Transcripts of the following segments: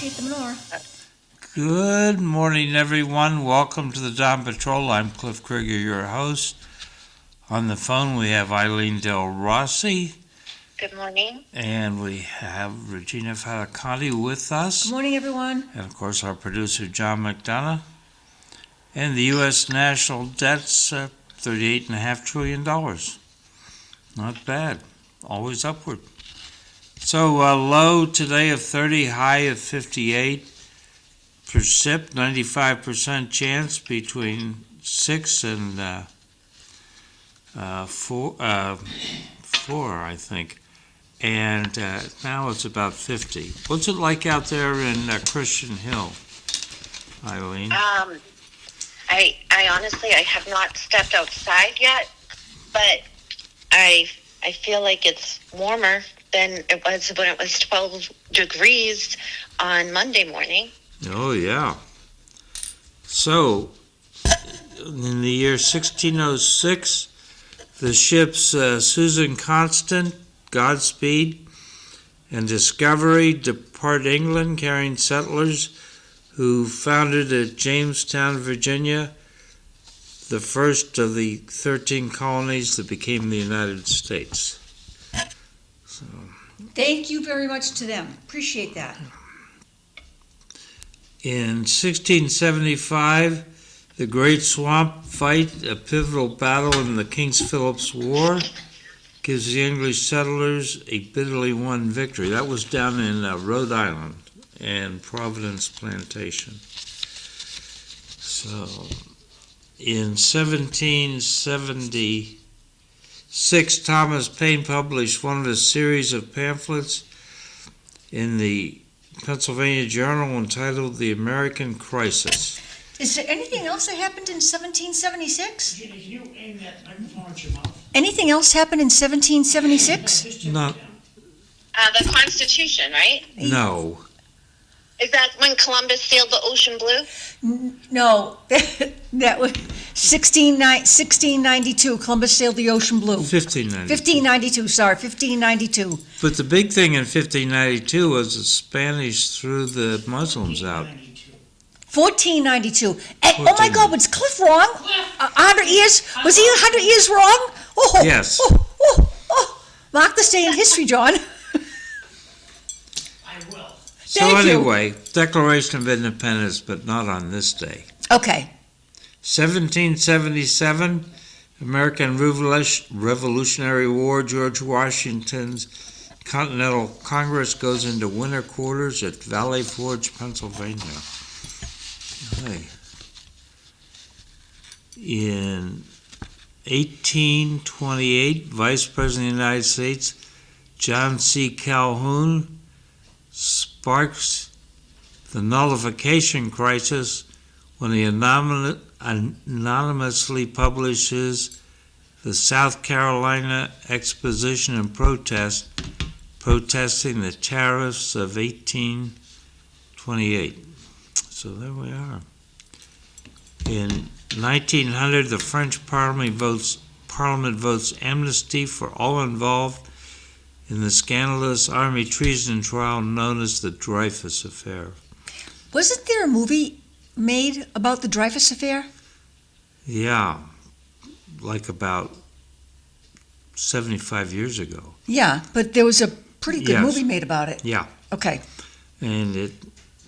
appreciate the manure. Good morning, everyone. Welcome to the Dawn Patrol. I'm Cliff Krieger, your host. On the phone, we have Eileen Delrossi. Good morning. And we have Regina Faticanti with us. Good morning, everyone. And, of course, our producer, John McDonough. And the U.S. national debt's $38.5 trillion. Not bad. Always upward. So, low today of 30, high of 58. Precip, 95% chance between 6 and 4, I think. And now it's about 50. What's it like out there in Christian Hill, Eileen? I honestly, I have not stepped outside yet, but I feel like it's warmer than it was when it was 12 degrees on Monday morning. Oh, yeah. So, in the year 1606, the ships Susan Constant, Godspeed, and Discovery depart England, carrying settlers who founded at Jamestown, Virginia, the first of the 13 colonies that became the United States. So, Thank you very much to them. Appreciate that. in 1675, the Great Swamp Fight, a pivotal battle in the King Philip's War, gives the English settlers a bitterly won victory. That was down in Rhode Island and Providence Plantation. So, in 1776, Thomas Paine published one of his series of pamphlets in the Pennsylvania Journal entitled The American Crisis. Is there anything else that happened in 1776? Can you aim that microphone at your mouth? Anything else happened in 1776? Not, The Constitution, right? no. Is that when Columbus sailed the ocean blue? No, that was 1692. Columbus sailed the ocean blue. 1592. 1592. But the big thing in 1592 was the Spanish threw the Muslims out. 1492. And, oh my God, was Cliff wrong? 100 years? Was he 100 years wrong? Oh, Yes. Oh. Mark this day in history, John. I will. So Thank you. anyway, Declaration of Independence, but not on this day. Okay. 1777, American Revolutionary War, George Washington's Continental Congress goes into winter quarters at Valley Forge, Pennsylvania. Hey. In 1828, Vice President of the United States John C. Calhoun sparks the nullification crisis when he anonymously publishes the South Carolina Exposition and Protest, protesting the tariffs of 1828. So there we are. In 1900, the French Parliament votes amnesty for all involved in the scandalous army treason trial known as the Dreyfus Affair. Wasn't there a movie made about the Dreyfus Affair? Yeah, like about 75 years ago. Yeah, but there was a pretty good Yes. movie made about it. Yeah, Okay. and it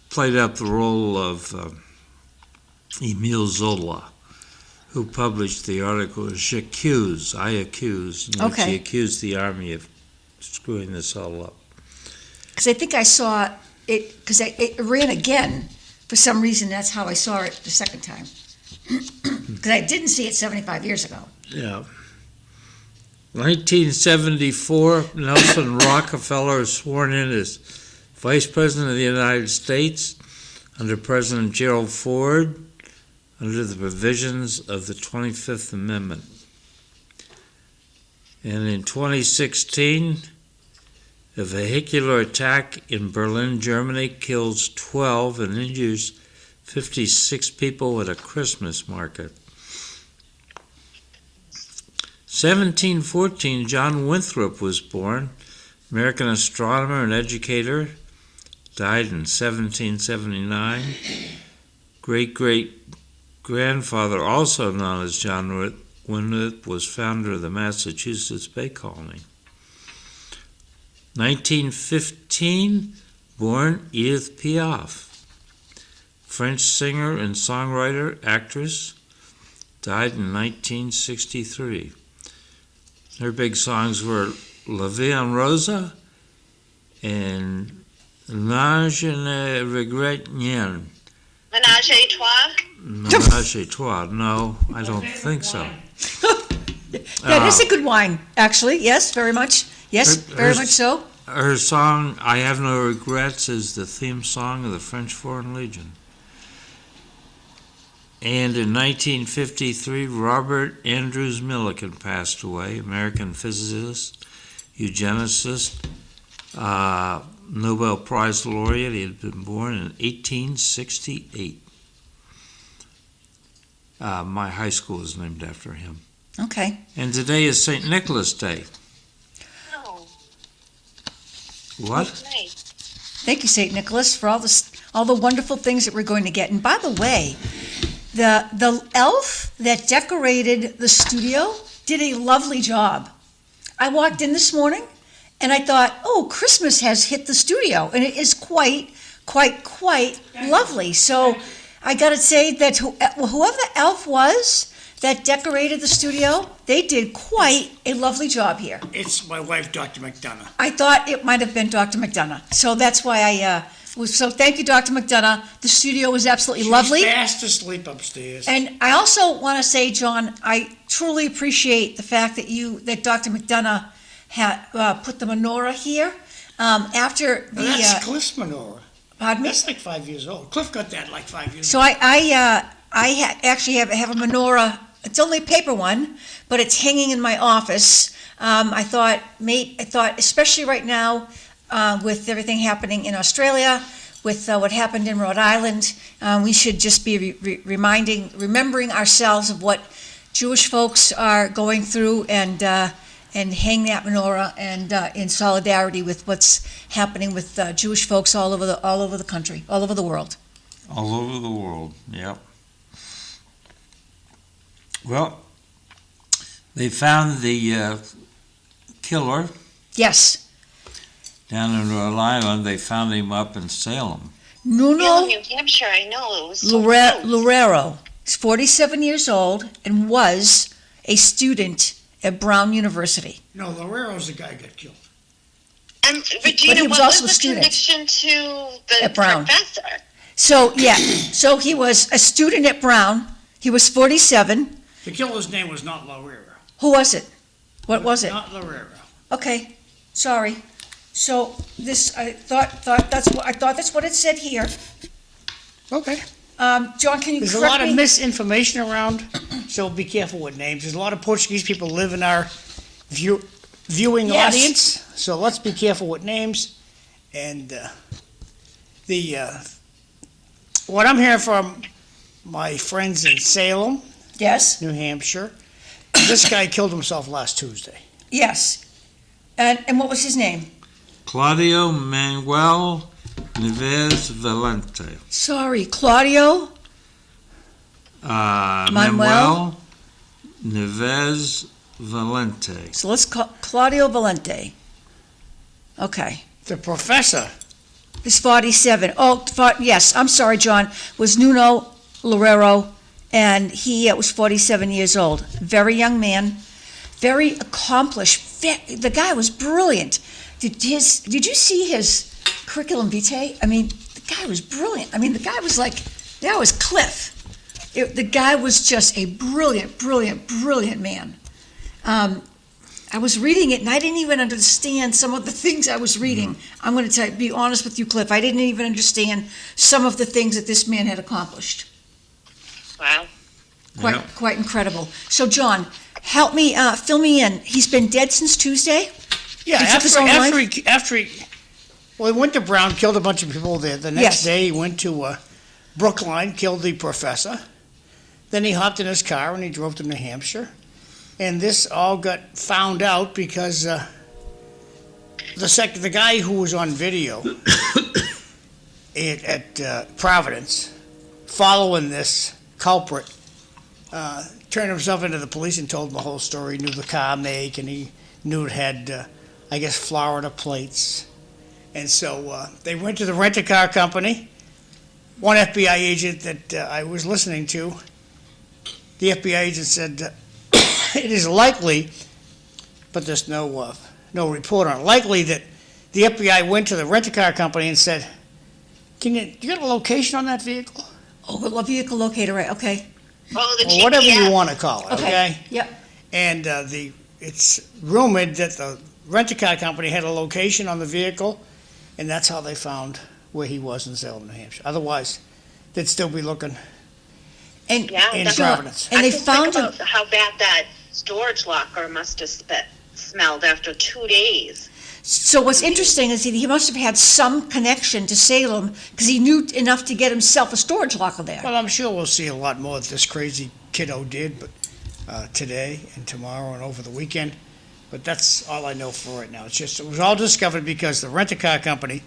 played out the role of Emile Zola, who published the article J'accuse, I accuse, in which Okay. he accused the army of screwing this all up. Because I think I saw it, because it ran again. For some reason, that's how I saw it the second time. Because I didn't see it 75 years ago. Yeah. 1974, Nelson Rockefeller is sworn in as Vice President of the United States under President Gerald Ford under the provisions of the 25th Amendment. And in 2016, a vehicular attack in Berlin, Germany kills 12 and injures 56 people at a Christmas market. 1714, John Winthrop was born, American astronomer and educator, died in 1779. Great-great-grandfather, also known as John Winthrop, was founder of the Massachusetts Bay Colony. 1915, born Edith Piaf, French singer and songwriter, actress, died in 1963. Her big songs were La Vie en Rose and Je ne regrette rien. Menage a trois? Menage a trois. No, I don't think so. That is a good wine, actually. Yes, very much. Yes, very much so. Her song, I Have No Regrets, is the theme song of the French Foreign Legion. And in 1953, Robert Andrews Millikan passed away, American physicist, eugenicist, Nobel Prize laureate. He had been born in 1868. My high school is named after him. Okay. And today is St. Nicholas Day. Oh, What? nice. Thank you, St. Nicholas, for all the wonderful things that we're going to get. And by the way, the elf that decorated the studio did a lovely job. I walked in this morning and I thought, oh, Christmas has hit the studio, and it is quite lovely. So I got to say that whoever the elf was that decorated the studio, they did quite a lovely job here. It's my wife, Dr. McDonough. I thought it might have been Dr. McDonough. So that's why so thank you, Dr. McDonough. The studio was absolutely lovely. She's fast asleep upstairs. And I also want to say, John, I truly appreciate the fact that Dr. McDonough had put the menorah here after the. That's Cliff's menorah. Pardon me? That's like 5 years old. Cliff got that like 5 years So old. I actually have a menorah. It's only a paper one, but it's hanging in my office. I thought, especially right now, with everything happening in Australia, with what happened in Rhode Island, we should just be remembering ourselves of what Jewish folks are going through, and hang that menorah, and in solidarity with what's happening with Jewish folks all over the country, all over the world. All over the world, yep. Well, they found the killer Yes, down in Rhode Island. They found him up in Salem. Nuno New Hampshire, I know. It was so close. Lorero. He's 47 years old and was a student at Brown University. No, Lorero's the guy who got killed. And Regina, But he was what also was a the student connection to the at Brown. professor? So he was a student at Brown. He was 47. The killer's name was not Lorero. Who was it? What was it? Not Lorero. Okay, sorry. So I thought that's what it said here. Okay. John, can you There's a correct lot of me? misinformation around, so be careful with names. There's a lot of Portuguese people live in our viewing Yes. audience, so let's be careful with names. And what I'm hearing from my friends in Salem, Yes, New Hampshire, this guy killed himself last Tuesday. yes. And what was his name? Claudio Manuel Neves Valente. Sorry, Claudio. Manuel Neves Valente. So let's call Claudio Valente. Okay. The professor, He's 47. Yes, I'm sorry, John. Was Nuno Lorero, and he was 47 years old. Very young man, very accomplished. The guy was brilliant. Did you see his curriculum vitae? I mean, the guy was brilliant. I mean, the guy was like, that was Cliff. The guy was just a brilliant man. I was reading it, and I didn't even understand some of the things I was reading. I'm going to be honest with you, Cliff. I didn't even understand some of the things that this man had accomplished. Wow. Quite incredible. So, John, help me, fill me in. He's been dead since Tuesday? yeah, He took his own life? he went to Brown, killed a bunch of people there. The next Yes. day he went to Brookline, killed the professor. Then he hopped in his car and he drove to New Hampshire. And this all got found out because the guy who was on video at Providence, following this culprit, turned himself into the police and told them the whole story. He knew the car make, and he knew it had, I guess, Florida plates. And so they went to the rent-a-car company. One FBI agent that I was listening to, the FBI agent said, it is likely, but there's no report on it, likely that the FBI went to the rent-a-car company and said, do you get a location on that vehicle? Oh, a vehicle locator, right, okay. Oh, the Or whatever you GPS. want to call it, okay? Yep. And it's rumored that the rent-a-car company had a location on the vehicle, and that's how they found where he was in Salem, New Hampshire. Otherwise, they'd still be looking And, Yeah, in that's- Providence. and I they can found think him, about how bad that storage locker must have smelled after 2 days. so what's interesting is he must have had some connection to Salem, because he knew enough to get himself a storage locker there. Well, I'm sure we'll see a lot more that this crazy kiddo did, but today and tomorrow and over the weekend. But that's all I know for right now. It was all discovered because the rent-a-car company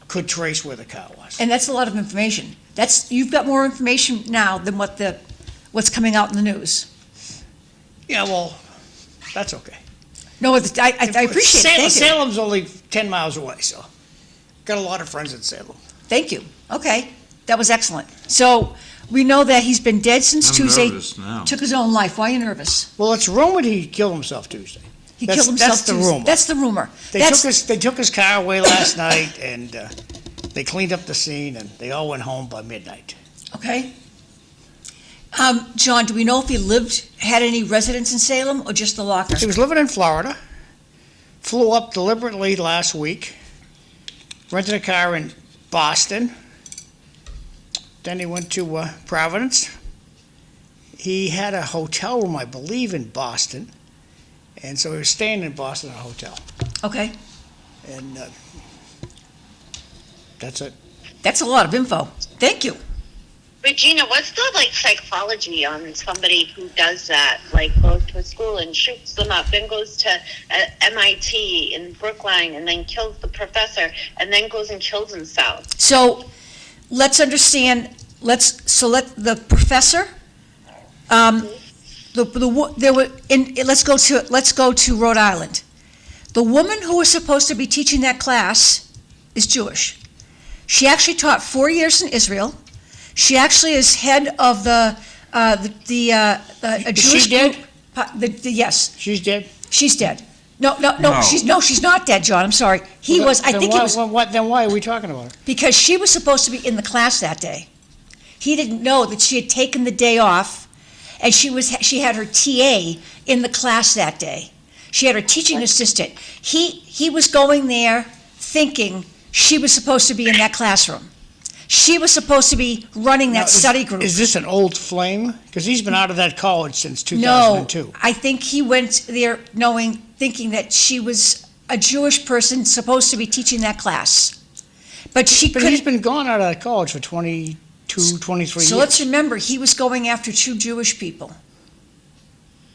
could trace where the car was. And that's a lot of information. You've got more information now than what's coming out in the news. Yeah, well, that's okay. No, I appreciate it, thank you. Salem's only 10 miles away, so got a lot of friends in Salem. Thank you, okay, that was excellent. So, we know that he's been dead since I'm Tuesday. nervous now. Took his own life, why are you nervous? Well, it's rumored he killed himself Tuesday. He That's- killed himself that's the Tuesday. rumor. That's the rumor. They took his car away last night, and they cleaned up the scene, and they all went home by midnight. Okay. John, do we know if he had any residence in Salem, or just the locker? He was living in Florida, flew up deliberately last week, rented a car in Boston, then he went to Providence. He had a hotel room, I believe, in Boston, and so he was staying in Boston in a hotel, Okay, and that's it. that's a lot of info. Thank you. Regina, what's the psychology on somebody who does that? Goes to a school and shoots them up, then goes to MIT in Brookline, and then kills the professor, and then goes and kills himself. So, let's understand, let the professor, let's go to Rhode Island. The woman who was supposed to be teaching that class is Jewish. She actually taught 4 years in Israel. She actually is head of a Jewish she dead? group. Yes, She's dead? she's dead. No, No. she's not dead, John, I'm sorry. Then why are we talking about her? Because she was supposed to be in the class that day. He didn't know that she had taken the day off, and she had her TA in the class that day. She had her teaching assistant. He was going there thinking she was supposed to be in that classroom. She was supposed to be running that study group. Is this an old flame? Because he's been out of that college since No, 2002. I think he went there thinking that she was a Jewish person supposed to be teaching that class. But she But he's couldn't. been gone out of that college for 22, 23 So years. let's remember, he was going after 2 Jewish people.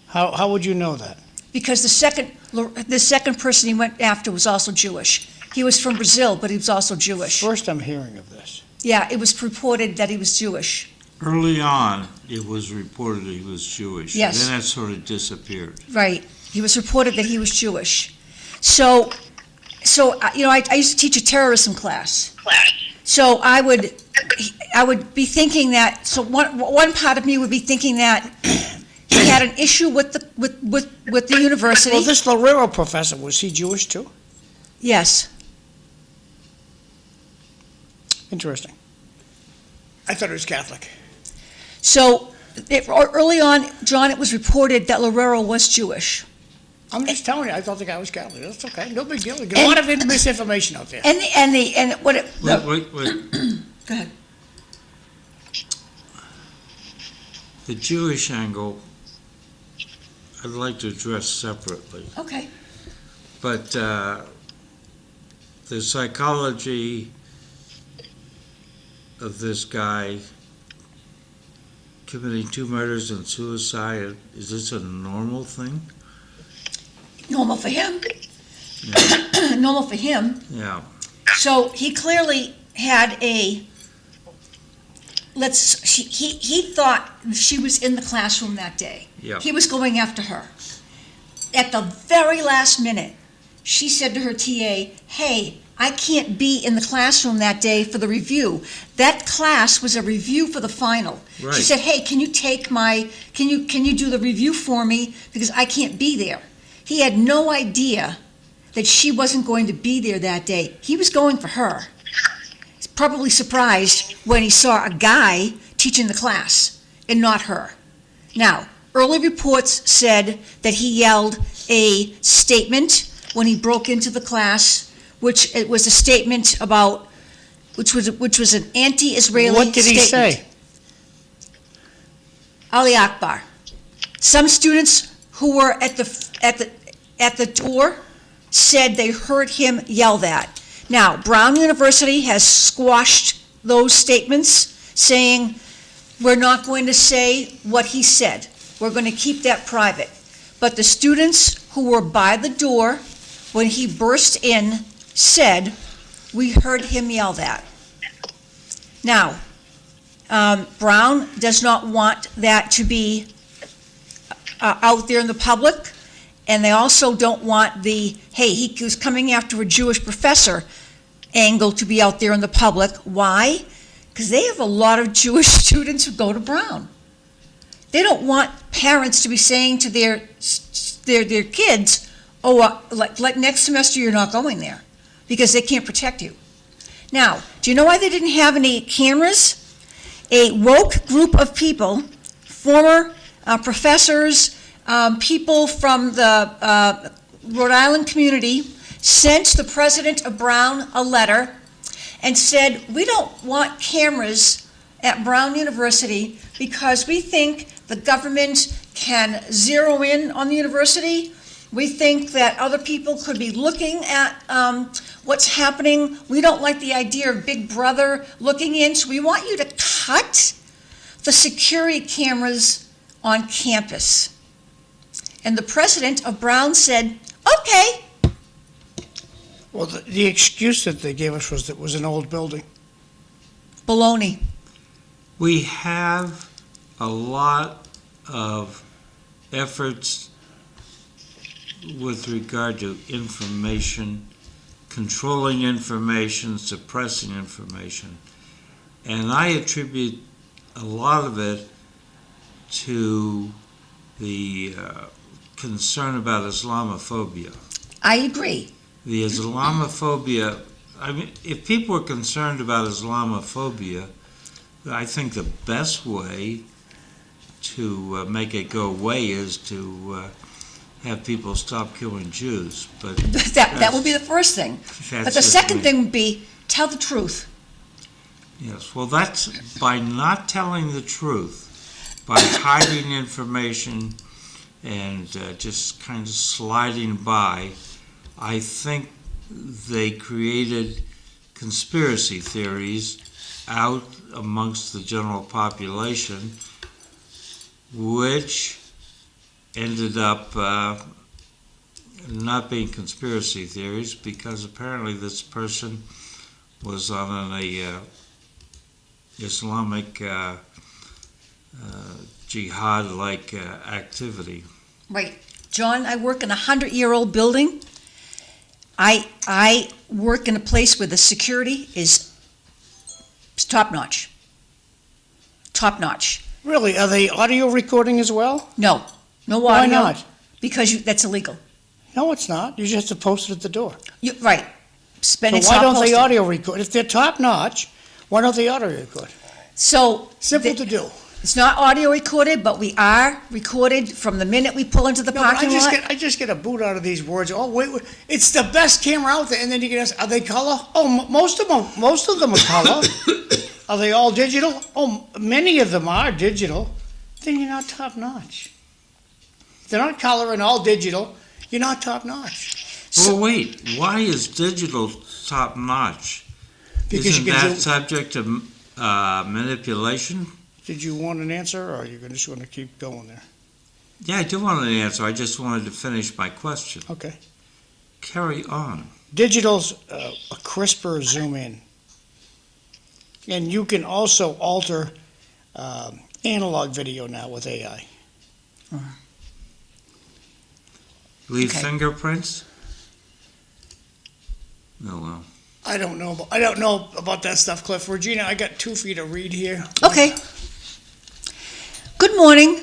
How would you know that? Because the second person he went after was also Jewish. He was from Brazil, but he was also Jewish. First I'm hearing of this. Yeah, it was reported that he was Jewish. Early on, it was reported he was Jewish. Yes. Then that sort of disappeared. Right. He was reported that he was Jewish. So I used to teach a terrorism class. So I would be thinking that. So one part of me would be thinking that he had an issue with the university. Well, this Lowell professor, was he Jewish too? Yes. Interesting. I thought he was Catholic. So early on, John, it was reported that Lorero was Jewish. I'm just telling you, I thought the guy was Catholic. That's okay, no big deal. There's a lot of misinformation out there. Wait. Go ahead. The Jewish angle, I'd like to address separately. Okay. But the psychology of this guy committing 2 murders and suicide, is this a normal thing? Normal for him. Yeah. Normal for him. Yeah. So he clearly had he thought she was in the classroom that day. Yeah. He was going after her. At the very last minute, she said to her TA, "Hey, I can't be in the classroom that day for the review." That class was a review for the final. Right. She said, "Hey, can you do the review for me because I can't be there?" He had no idea that she wasn't going to be there that day. He was going for her. He's probably surprised when he saw a guy teaching the class and not her. Now, early reports said that he yelled a statement when he broke into the class, which it was a statement about, which was an anti-Israeli statement. What did he say? Ali Akbar. Some students who were at the door said they heard him yell that. Now, Brown University has squashed those statements, saying we're not going to say what he said. We're going to keep that private. But the students who were by the door when he burst in said, we heard him yell that. Now, Brown does not want that to be out there in the public, and they also don't want the, hey, he was coming after a Jewish professor angle to be out there in the public. Why? Because they have a lot of Jewish students who go to Brown. They don't want parents to be saying to their kids, oh, like next semester you're not going there, because they can't protect you. Now, do you know why they didn't have any cameras? A woke group of people, former professors, people from the Rhode Island community, sent the president of Brown a letter and said, we don't want cameras at Brown University because we think the government can zero in on the university. We think that other people could be looking at what's happening. We don't like the idea of Big Brother looking in, so we want you to cut the security cameras on campus. And the president of Brown said, okay. Well, the excuse that they gave us was that it was an old building. Baloney. We have a lot of efforts with regard to information, controlling information, suppressing information. And I attribute a lot of it to the concern about Islamophobia. I agree. The Islamophobia, I mean, if people are concerned about Islamophobia, I think the best way to make it go away is to have people stop killing Jews. But that would be the first thing. But the second thing would be, tell the truth. Yes, well, that's by not telling the truth, by hiding information and just kind of sliding by, I think they created conspiracy theories out amongst the general population, which ended up not being conspiracy theories because apparently this person was on an Islamic jihad-like activity. Right. John, I work in a 100-year-old building. I work in a place where the security is top-notch. Top-notch. Really? Are they audio recording as well? No audio. Why not? Because that's illegal. No, it's not. You just have to post it at the door. Right. So why don't they audio record? If they're top-notch, why don't they audio record? So Simple to do. it's not audio recorded, but we are recorded from the minute we pull into the No, but parking lot. I just get a boot out of these words. Oh, wait, it's the best camera out there. And then you can ask, are they color? Oh, most of them are color. Are they all digital? Oh, many of them are digital. Then you're not top notch. If they're not color and all digital, you're not top notch. Well, wait, why is digital top notch? Because Isn't you can that do. subject to manipulation? Did you want an answer, or are you just going to keep going there? Yeah, I do want an answer. I just wanted to finish my question. Okay. Carry on. Digital's a crisper zoom in. And you can also alter analog video now with AI. Leave Okay. fingerprints? Oh, well. I don't know about that stuff, Cliff. Regina, I got 2 for you to read here. Okay. Good morning.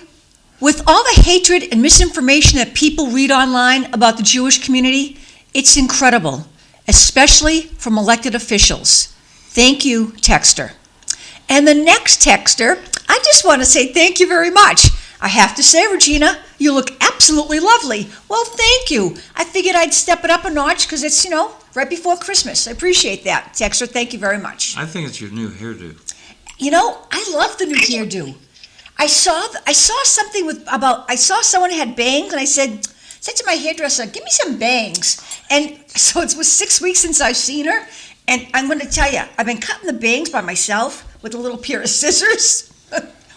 With all the hatred and misinformation that people read online about the Jewish community, it's incredible, especially from elected officials. Thank you, texter. And the next texter, I just want to say thank you very much. I have to say, Regina, you look absolutely lovely. Well, thank you. I figured I'd step it up a notch because it's, right before Christmas. I appreciate that, texter. Thank you very much. I think it's your new hairdo. I love the new hairdo. I saw something I saw someone had bangs, and I said to my hairdresser, "Give me some bangs." And so it was 6 weeks since I've seen her, and I'm going to tell you, I've been cutting the bangs by myself with a little pair of scissors.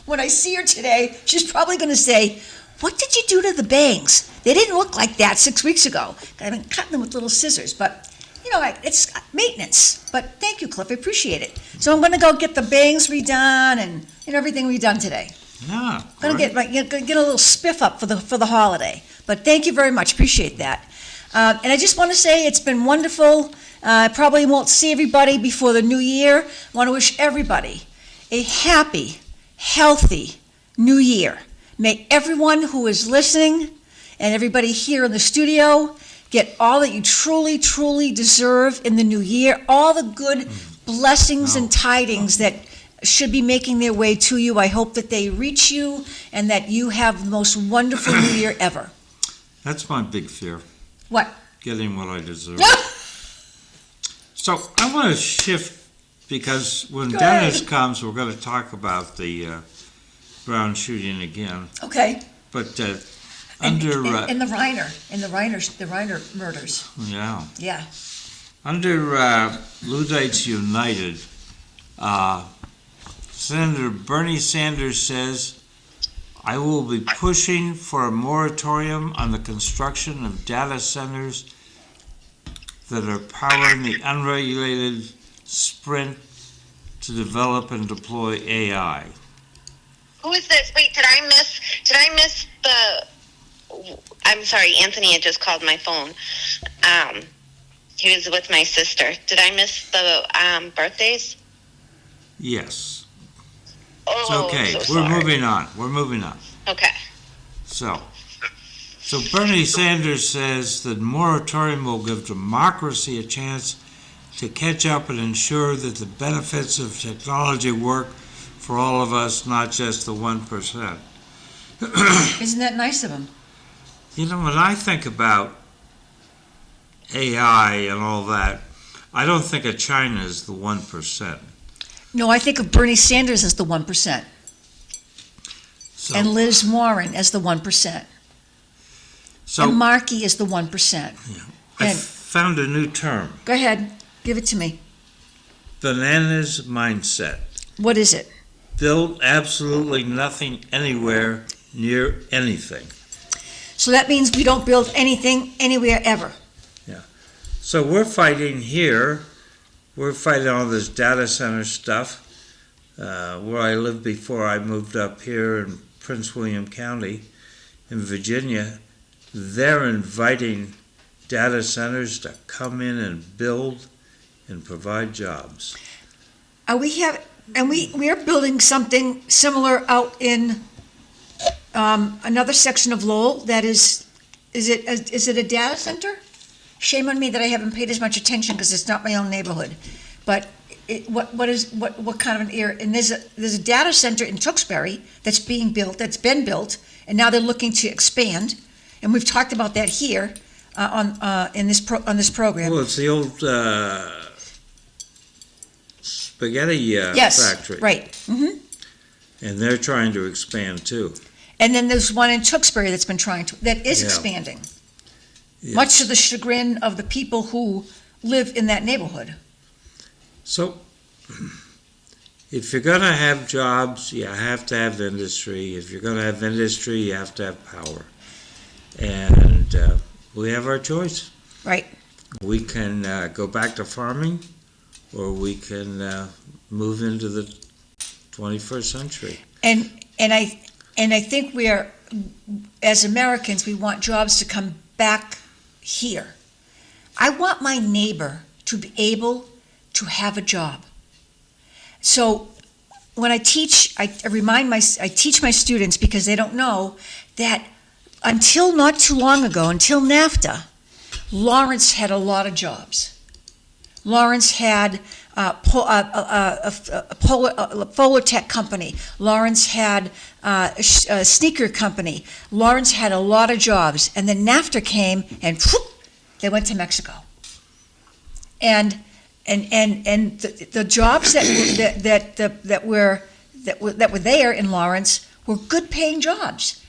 When I see her today, she's probably going to say, "What did you do to the bangs? They didn't look like that 6 weeks ago." I've been cutting them with little scissors, but it's maintenance. But thank you, Cliff. I appreciate it. So I'm going to go get the bangs redone and everything redone today. Yeah. Gonna get a little spiff up for the holiday. But thank you very much. Appreciate that. And I just want to say it's been wonderful. I probably won't see everybody before the new year. I want to wish everybody a happy, healthy new year. May everyone who is listening and everybody here in the studio get all that you truly, truly deserve in the new year. All the good blessings and tidings that should be making their way to you. I hope that they reach you and that you have the most wonderful new year ever. That's my big fear. What? Getting what I deserve. So I want to shift because when Go Dennis ahead. comes, we're going to talk about the Brown shooting again. Okay. But And under the Reiner murders. yeah, Yeah. under Luddites United, Senator Bernie Sanders says, "I will be pushing for a moratorium on the construction of data centers that are powering the unregulated sprint to develop and deploy AI." Who is this? Wait, did I miss the? I'm sorry, Anthony had just called my phone. He was with my sister. Did I miss the birthdays? Yes. Oh, It's okay. so We're sorry. moving on. Okay. So Bernie Sanders says that moratorium will give democracy a chance to catch up and ensure that the benefits of technology work for all of us, not just the 1%. Isn't that nice of him? When I think about AI and all that, I don't think of China as the 1%. No, I think of Bernie Sanders as the 1%. So, And Liz Warren as the 1%. so And Markey as the 1%. I and- found a new term, Go ahead. Give it to me. bananas mindset. What is it? Build absolutely nothing anywhere near anything. So that means we don't build anything anywhere ever. So we're fighting here, we're fighting all this data center stuff. Where I lived before I moved up here in Prince William County in Virginia, they're inviting data centers to come in and build and provide jobs. We are building something similar out in another section of Lowell. That is it a data center? Shame on me that I haven't paid as much attention because it's not my own neighborhood. But what kind of an area? And there's a data center in Tewksbury that's been built, and now they're looking to expand. And we've talked about that here on this program. Well, it's the old spaghetti Yes, factory. right. Hmm. And they're trying to expand too. And then there's one in Tewksbury that is Yeah. expanding, Yes. much to the chagrin of the people who live in that neighborhood. So, if you're going to have jobs, you have to have industry. If you're going to have industry, you have to have power. And we have our choice. Right. We can go back to farming, or we can move into the 21st century. And I think we are, as Americans, we want jobs to come back here. I want my neighbor to be able to have a job. So when I teach, I teach my students, because they don't know that until not too long ago, until NAFTA, Lawrence had a lot of jobs. Lawrence had a Polar Tech company. Lawrence had a sneaker company. Lawrence had a lot of jobs. And then NAFTA came, and whoop, they went to Mexico. And the jobs that were there in Lawrence were good paying jobs.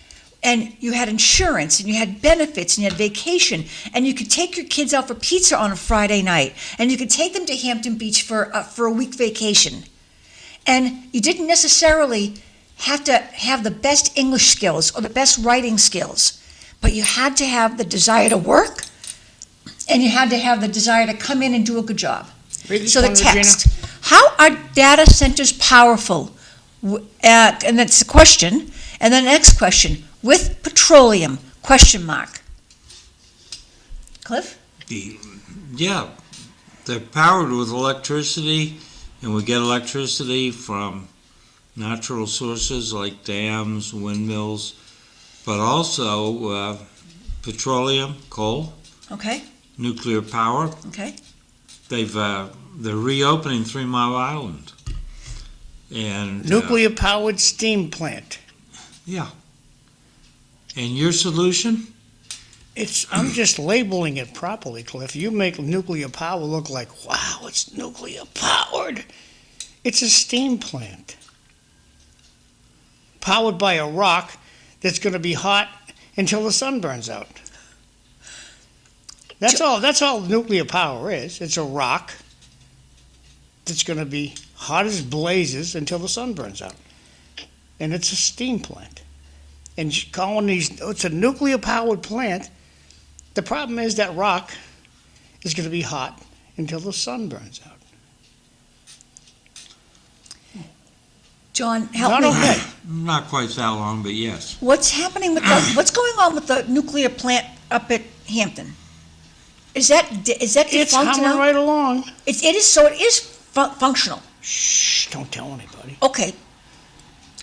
And you had insurance, and you had benefits, and you had vacation, and you could take your kids out for pizza on a Friday night, and you could take them to Hampton Beach for a week vacation. And you didn't necessarily have to have the best English skills or the best writing skills, but you had to have the desire to work, and you had to have the desire to come in and do a good job. So the text, how are data centers powerful? And that's the question. And then the next question, with petroleum, question mark. Cliff? Yeah, they're powered with electricity, and we get electricity from natural sources like dams, windmills, but also petroleum, coal, Okay, nuclear power. okay. They're reopening 3 Mile Island. And Nuclear-powered steam plant. yeah. And your solution? I'm just labeling it properly, Cliff. You make nuclear power look like, wow, it's nuclear powered. It's a steam plant. Powered by a rock that's going to be hot until the sun burns out. That's all nuclear power is. It's a rock that's going to be hot as blazes until the sun burns out. And it's a steam plant. And calling it's a nuclear powered plant. The problem is that rock is going to be hot until the sun burns out. John, help Not me. okay. Not quite that long, but yes. What's happening with what's going on with the nuclear plant up at Hampton? Is that It's defunct humming now? right along. It is functional. Shh, don't tell anybody.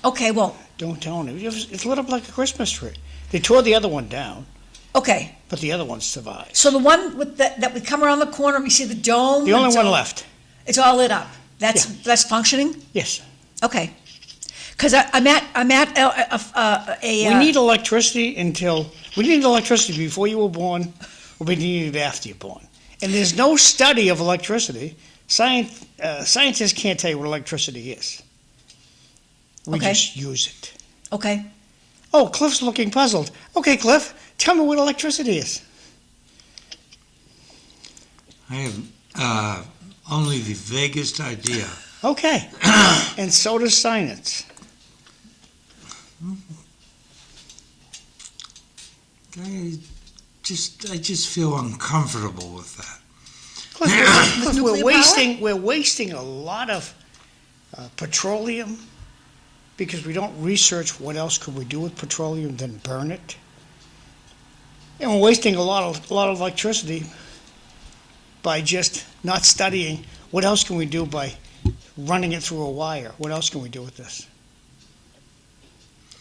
Okay, well, Don't tell anybody. It's lit up like a Christmas tree. They tore the other one down, okay. but the other one survived. So the one with that we come around the corner, we see the dome. The only it's one all- left. It's all lit up. That's functioning. Yes. Okay. Because I'm at a We need electricity before you were born, or we need it after you're born. And there's no study of electricity. Scientists can't tell you what electricity is. We Okay. just use it. Okay. Oh, Cliff's looking puzzled. Okay, Cliff, tell me what electricity is. I have only the vaguest idea. Okay. And so does science. I just feel uncomfortable with that. Cliff, nuclear we're wasting a lot of petroleum because we don't research what else could we do with petroleum than burn it. And we're wasting a lot of electricity by just not studying what else can we do by running it through a wire. What else can we do with this?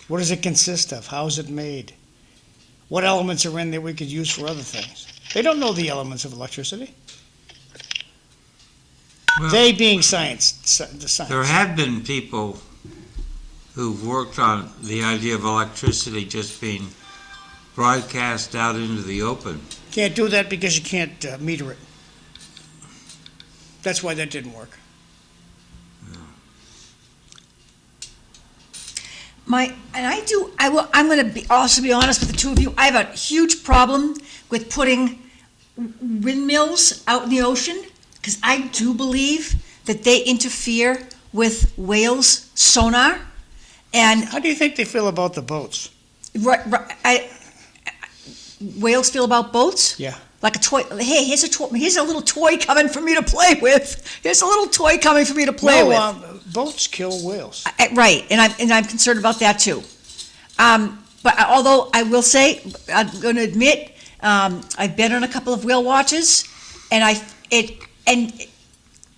What does it consist of? How is it made? What elements are in there we could use for other things? They don't know the elements of electricity. Well, They being science, the science. there have been people who've worked on the idea of electricity just being broadcast out into the open. Can't do that because you can't meter it. That's why that didn't work. I'm going to also be honest with the two of you. I have a huge problem with putting windmills out in the ocean because I do believe that they interfere with whales' sonar. And How do you think they feel about the boats? whales feel about boats? Yeah. like a toy. Hey, here's a little toy coming for me to play with. Here's a little toy coming for me to play with. Boats kill whales. Right, and I'm concerned about that too. But although I will say, I'm going to admit, I've been on a couple of whale watches, and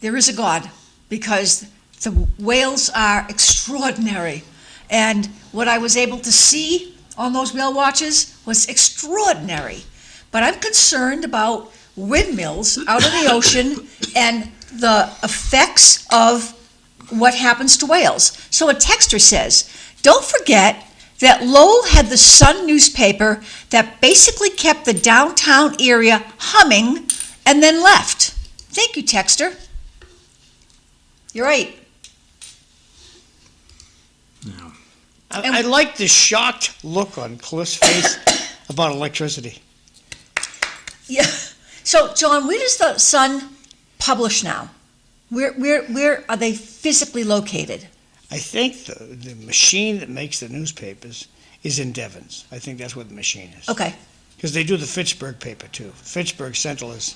there is a God, because the whales are extraordinary, and what I was able to see on those whale watches was extraordinary. But I'm concerned about windmills out in the ocean and the effects of what happens to whales. So a texter says, don't forget that Lowell had the Sun newspaper that basically kept the downtown area humming and then left. Thank you, texter. You're right. Yeah. I like the shocked look on Cliff's face about electricity. Yeah. So, John, where does the Sun publish now? Where are they physically located? I think the machine that makes the newspapers is in Devon's. I think that's where the machine is. Okay. Because they do the Fitchburg paper too. Fitchburg Central is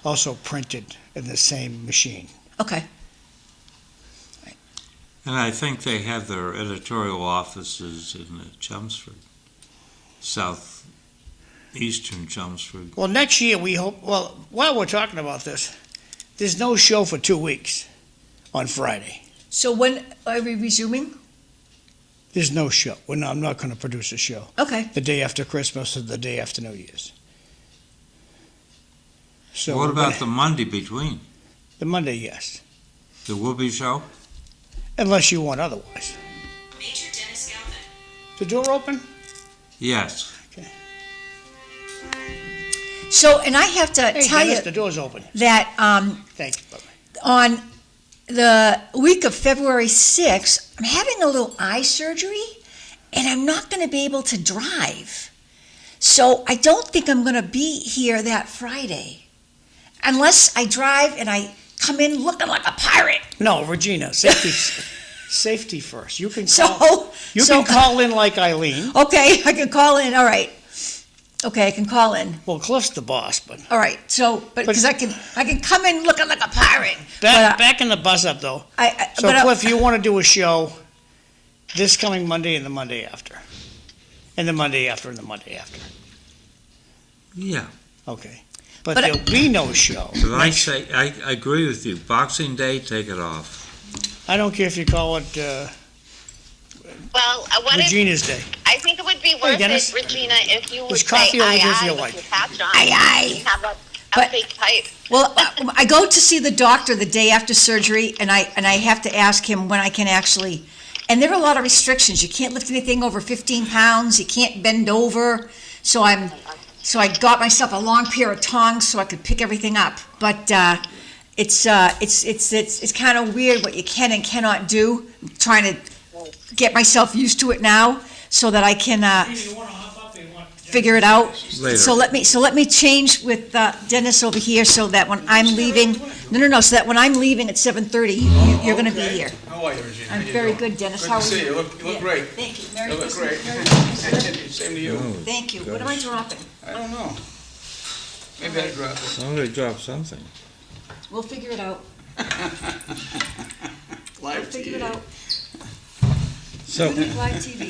also printed in the same machine. Okay. And I think they have their editorial offices in Chelmsford, southeastern Chelmsford. Well, next year we hope, well, while we're talking about this, there's no show for 2 weeks on Friday. So when are we resuming? There's no show. I'm not going to produce a show. Okay. The day after Christmas or the day after New Year's. So What about the Monday between? the Monday? Yes, There will be a show? unless you want otherwise. Major Dennis Galvin. The door open? Yes. So, and I have to Hey, tell Dennis, you the door's open. that Thank you. Bye-bye. on the week of February 6th, I'm having a little eye surgery, and I'm not going to be able to drive. So I don't think I'm going to be here that Friday, unless I drive and I come in looking like a pirate. No, Regina, safety first. You can So, call. You so can call in like Eileen. okay, I can call in. All right. Okay, I can call in. Well, Cliff's the boss, but All right. So, but because I can come in looking like a pirate. back in the bus up though. So But Cliff, you want to do a show this coming Monday and the Monday after, and the Monday after and the Monday after. Yeah. Okay, but But there'll be no show. But I agree with you. Boxing Day, take it off. I don't care if you call it Well, what if, Regina's Day. I think it would be worth Dennis. it, Regina, if you would There's say coffee over there if aye you with like. your patch on. Aye, aye. You have a But- fake pipe. Well, I go to see the doctor the day after surgery, and I have to ask him when I can actually. And there are a lot of restrictions. You can't lift anything over 15 pounds. You can't bend over. So I got myself a long pair of tongs so I could pick everything up. But it's kind of weird what you can and cannot do. I'm trying to get myself used to it now so that I can figure it out. Later. So let me change with Dennis over here so that when I'm leaving, so that when I'm leaving at 7:30, you're going to be here. How are you, Regina? I'm very good, Dennis. How are Good to see you? you. You look Yeah. great. Thank you. Merry You look Christmas. great. Merry Christmas, sir. Same to you. Thank you. What am I dropping? I don't know. Maybe I dropped it. Somebody dropped something. We'll figure it out. We'll Live figure it TV. out. So Live TV.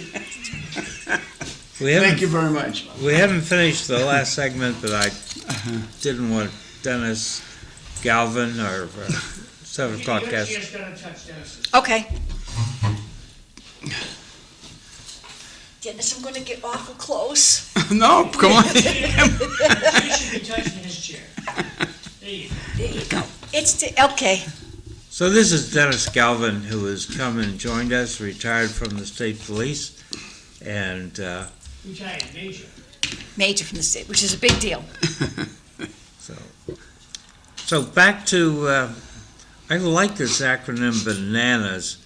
Thank you very much. We haven't finished the last segment, but I didn't want Dennis Galvin or 7 o'clock guest. Okay. Dennis, I'm going to get awful close. No, come on. You should be touching his chair. There you go. There you go. Okay. So this is Dennis Galvin, who has come and joined us, retired from the state police, and Retired major. Major from the state, which is a big deal. so back to, I like this acronym BANANAS,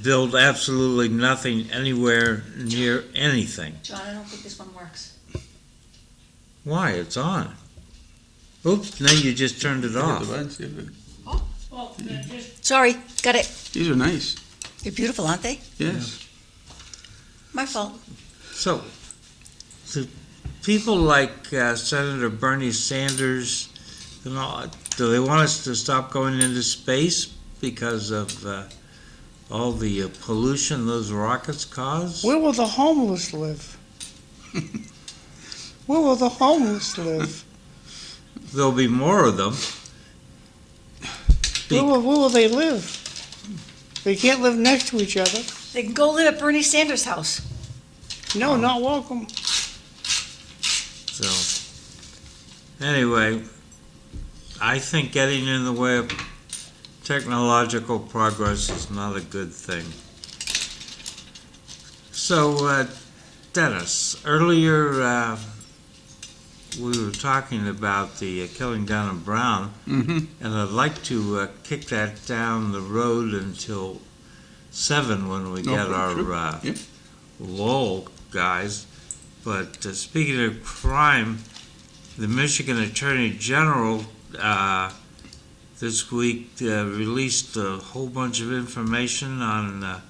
build absolutely nothing anywhere near anything. John, I don't think this one works. Why? It's on. Oops, now you just turned it off. Well, just Sorry, got it. These are nice. They're beautiful, aren't they? Yes. My fault. So people like Senator Bernie Sanders, you know, do they want us to stop going into space because of all the pollution those rockets cause? Where will the homeless live? Where will the homeless live? There'll be more of them. Where will they live? They can't live next to each other. They can go live at Bernie Sanders' house. No, not welcome. So, anyway, I think getting in the way of technological progress is not a good thing. So, Dennis, earlier we were talking about the killing down of Brown, and I'd like to kick that down the road until 7 when we get our Lowell guys. But speaking of crime, the Michigan Attorney General this week released a whole bunch of information on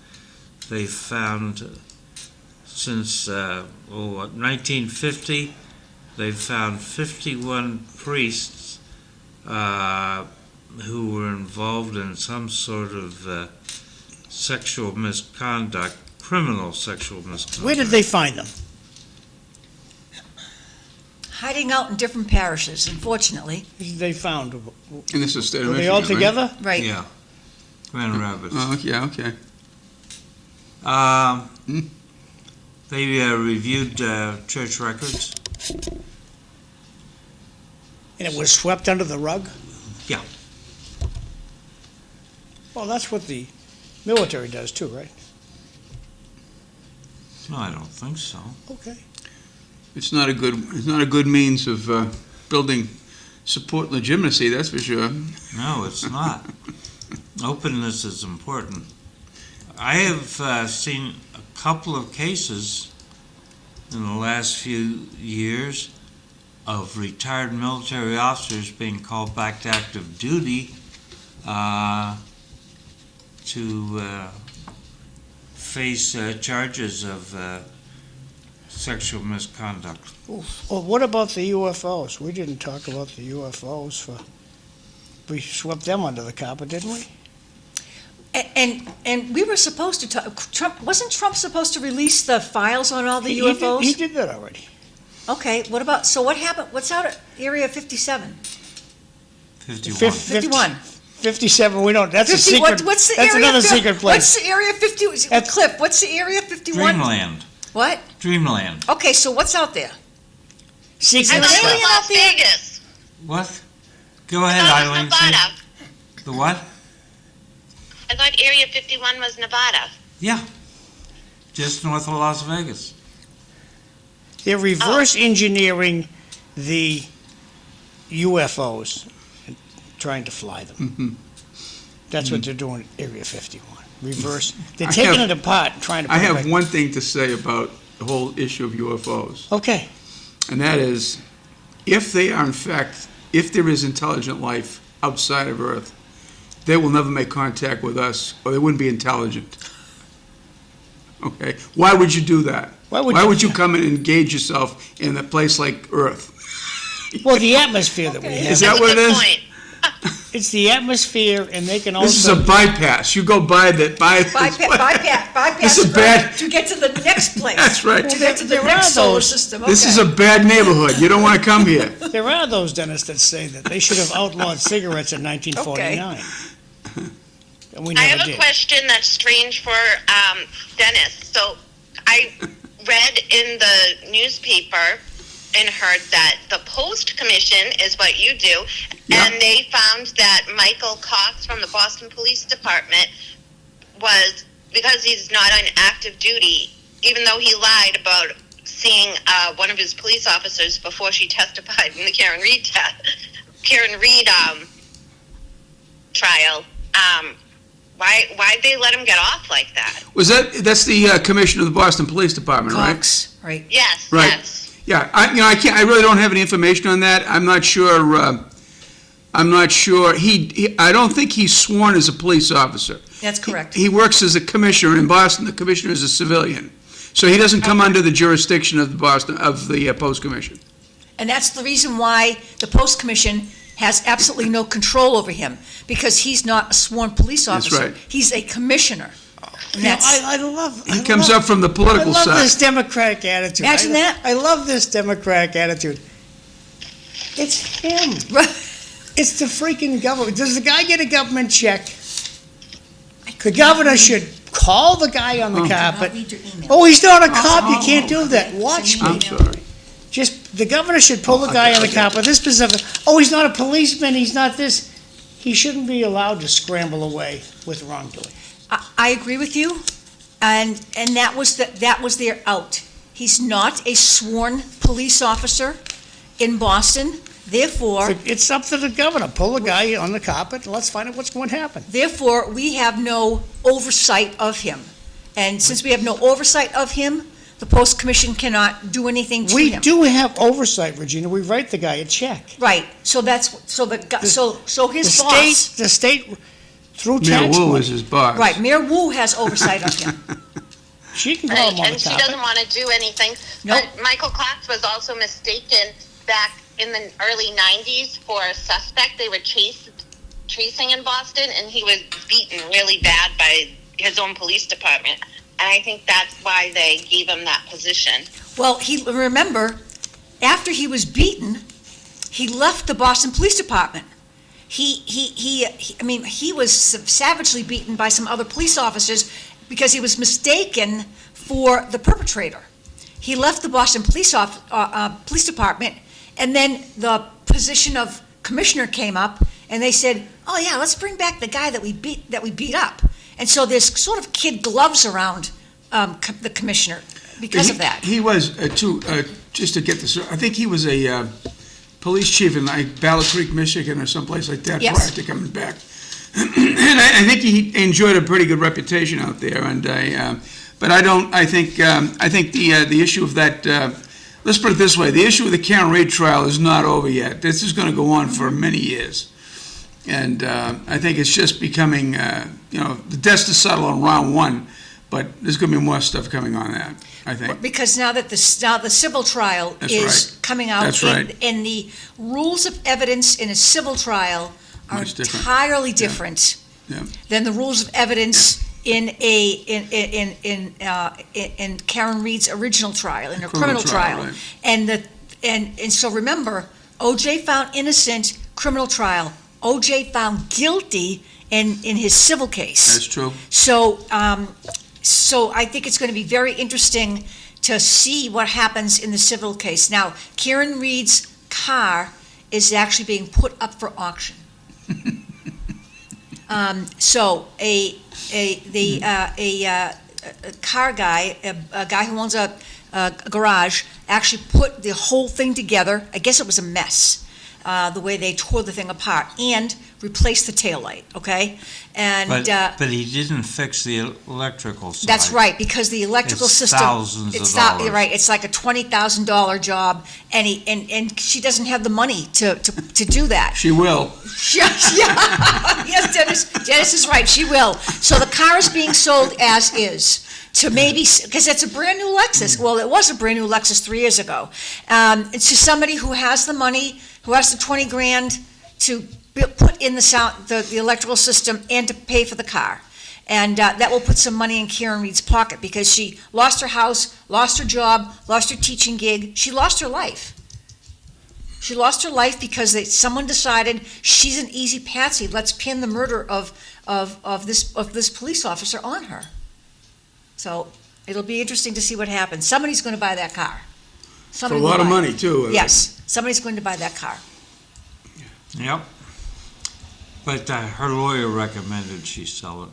they found since 1950 they've found 51 priests who were involved in some sort of sexual misconduct, criminal sexual misconduct. Where did they find them? Hiding out in different parishes, unfortunately. They found. And this is state of Were Michigan, they all right? together? Right. Yeah, Grand Rapids. Oh, yeah, okay. They reviewed church records. And it was swept under the rug? Yeah. Well, that's what the military does too, right? No, I don't think so. Okay. It's not a good means of building support legitimacy, that's for sure. No, it's not. Openness is important. I have seen a couple of cases in the last few years of retired military officers being called back to active duty to face charges of sexual misconduct. Well, what about the UFOs? We didn't talk about the UFOs. We swept them under the carpet, didn't we? And we were supposed to talk, wasn't Trump supposed to release the files on all the He UFOs? He did that already. Okay, what about, so what happened, what's out at Area 57? 51. 51. 57, we don't, that's a 50 secret, what's the that's area another fif- secret place. What's the Area 50, Cliff, what's the Area 51? Dreamland. What? Dreamland. Okay, so what's out there? I Secret thought it stuff. was Las Vegas. What? Go ahead, I thought it was Eileen. Nevada. The what? I thought Area 51 was Nevada. Yeah. Just north of Las Vegas. They're reverse engineering the UFOs and trying to fly them. That's what they're doing at Area 51. Reverse. They're taking it apart and trying to put I it have back. one thing to say about the whole issue of UFOs, Okay. and that is, if they are in fact, if there is intelligent life outside of Earth, they will never make contact with us, or they wouldn't be intelligent. Okay? Why would you do that? Why would you come and engage yourself in a place like Earth? Well, the atmosphere that we have. Is that That's a what it good is? point. It's the atmosphere, and they can also. This is a bypass. You go by that. Bypass This is bad. to get to the next place. That's right. To get to the There next are solar those- system, This is okay. a bad neighborhood. You don't want to come here. There are those, Dennis, that say that they should have outlawed cigarettes in 1949. And we I never have a did. question that's strange for Dennis. So I read in the newspaper and heard that the Post Commission is what you do, Yeah. and they found that Michael Cox from the Boston Police Department was, because he's not on active duty, even though he lied about seeing one of his police officers before she testified in the Karen Reed trial. Why'd they let him get off like that? That's the commissioner of the Boston Police Department, right? Cox, right. Yes, Right. yes. Yeah, I really don't have any information on that. I'm not sure. I don't think he's sworn as a police officer. That's correct. He works as a commissioner in Boston. The commissioner is a civilian. So he doesn't come under the jurisdiction of the Post Commission. And that's the reason why the Post Commission has absolutely no control over him, because he's not a sworn police That's officer. right. He's a commissioner. And You know, that's, I love. He comes up from the political I love side. this democratic attitude. Imagine that. I love this democratic attitude. It's him. It's the freaking government. Does the guy get a government check? The governor should call the guy on the I'll carpet. read your email. Oh, he's not a cop. You can't do that. Watch I'm me. sorry. Just, the governor should pull the guy on the carpet. This specific, oh, he's not a policeman, he's not this. He shouldn't be allowed to scramble away with wrongdoing. I agree with you, and that was their out. He's not a sworn police officer in Boston, therefore, It's up to the governor. Pull the guy on the carpet and let's find out what's going to happen. therefore, we have no oversight of him. And since we have no oversight of him, the Post Commission cannot do anything to We him. do have oversight, Regina. We write the guy a check. Right, so his boss, The state, through Mayor tax Wu is money, his boss. right, Mayor Wu has oversight of him. she can call Right, him on the and she doesn't carpet. want to do anything. Nope. But Michael Klatz was also mistaken back in the early 90s for a suspect they were chasing in Boston, and he was beaten really bad by his own police department. And I think that's why they gave him that position. Well, remember, after he was beaten, he left the Boston Police Department. He was savagely beaten by some other police officers because he was mistaken for the perpetrator. He left the Boston Police Department, and then the position of commissioner came up, and they said, "Oh yeah, let's bring back the guy that we beat up." And so there's sort of kid gloves around the commissioner because of that. He was, just to get this, I think he was a police chief in like Battle Creek, Michigan, or someplace like that Yes. prior to coming back. And I think he enjoyed a pretty good reputation out there. And but I think the issue of that. Let's put it this way: the issue of the Karen Reid trial is not over yet. This is going to go on for many years. And I think it's just becoming, the dust is settled on round one, but there's going to be more stuff coming on that, I think. Because now the civil trial That's is right. coming out, That's right. and the rules of evidence in a civil trial are Much different. entirely different Yeah. than the rules of evidence in Karen Reid's original trial, in her criminal trial. right. And so remember, O.J. found innocent, criminal trial. O.J. found guilty in his civil case. That's true. So I think it's going to be very interesting to see what happens in the civil case. Now, Karen Reid's car is actually being put up for auction. So a car guy, a guy who owns a garage, actually put the whole thing together. I guess it was a mess, the way they tore the thing apart, and replaced the taillight, okay? And But he didn't fix the electrical side. that's right, because the electrical It's system. thousands of It's not, dollars. right, it's like a $20,000 job, and she doesn't have the money to do that. She will. Yes, Dennis is right, she will. So the car is being sold as is, to maybe, because it's a brand-new Lexus. Well, it was a brand-new Lexus 3 years ago. It's to somebody who has the money, who has the 20 grand to put in the electrical system and to pay for the car. And that will put some money in Karen Reid's pocket, because she lost her house, lost her job, lost her teaching gig. She lost her life. She lost her life because someone decided she's an easy patsy. Let's pin the murder of this police officer on her. So it'll be interesting to see what happens. Somebody's going to buy that car. For a Somebody lot will of buy it. money, too. Yes, somebody's going to buy that car. Yep. But her lawyer recommended she sell it.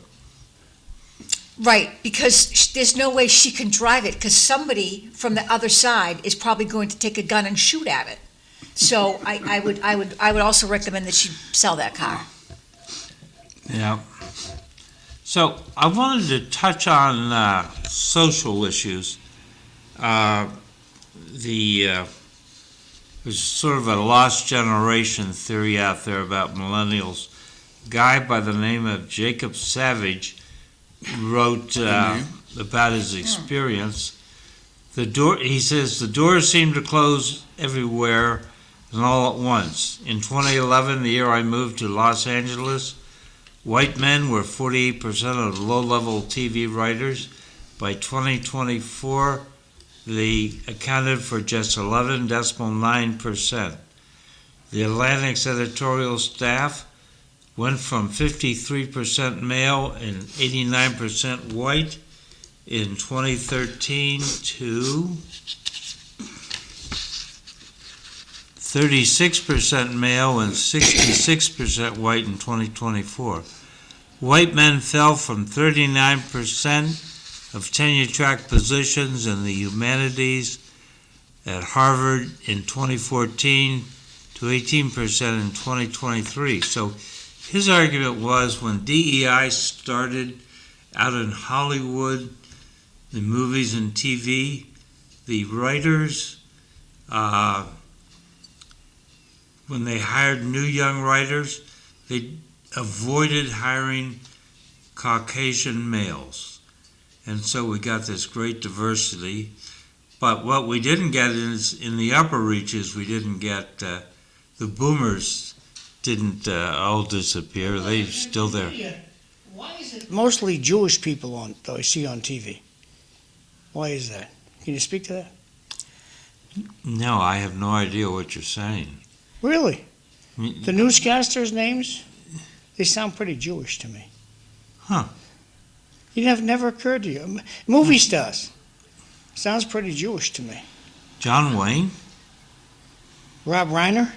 Right, because there's no way she can drive it, because somebody from the other side is probably going to take a gun and shoot at it. So I would also recommend that she sell that car. Yeah. So I wanted to touch on social issues. There's sort of a lost generation theory out there about millennials. A guy by the name of Jacob Savage wrote about his experience. He says the doors seem to close everywhere and all at once. In 2011, the year I moved to Los Angeles, white men were 48% of low-level TV writers. By 2024, they accounted for just 11.9%. The Atlantic's editorial staff went from 53% male and 89% white in 2013 to 36% male and 66% white in 2024. White men fell from 39% of tenure-track positions in the humanities at Harvard in 2014 to 18% in 2023. So his argument was when DEI started out in Hollywood, the movies and TV, the writers, when they hired new young writers, they avoided hiring Caucasian males. And so we got this great diversity. But what we didn't get is in the upper reaches, we didn't get, the boomers didn't all disappear. They're still there. Why is it mostly Jewish people that I see on TV? Why is that? Can you speak to that? No, I have no idea what you're saying. Really? The newscasters' names, they sound pretty Jewish to me. Huh. It have never occurred to you. Movie stars. Sounds pretty Jewish to me. John Wayne? Rob Reiner?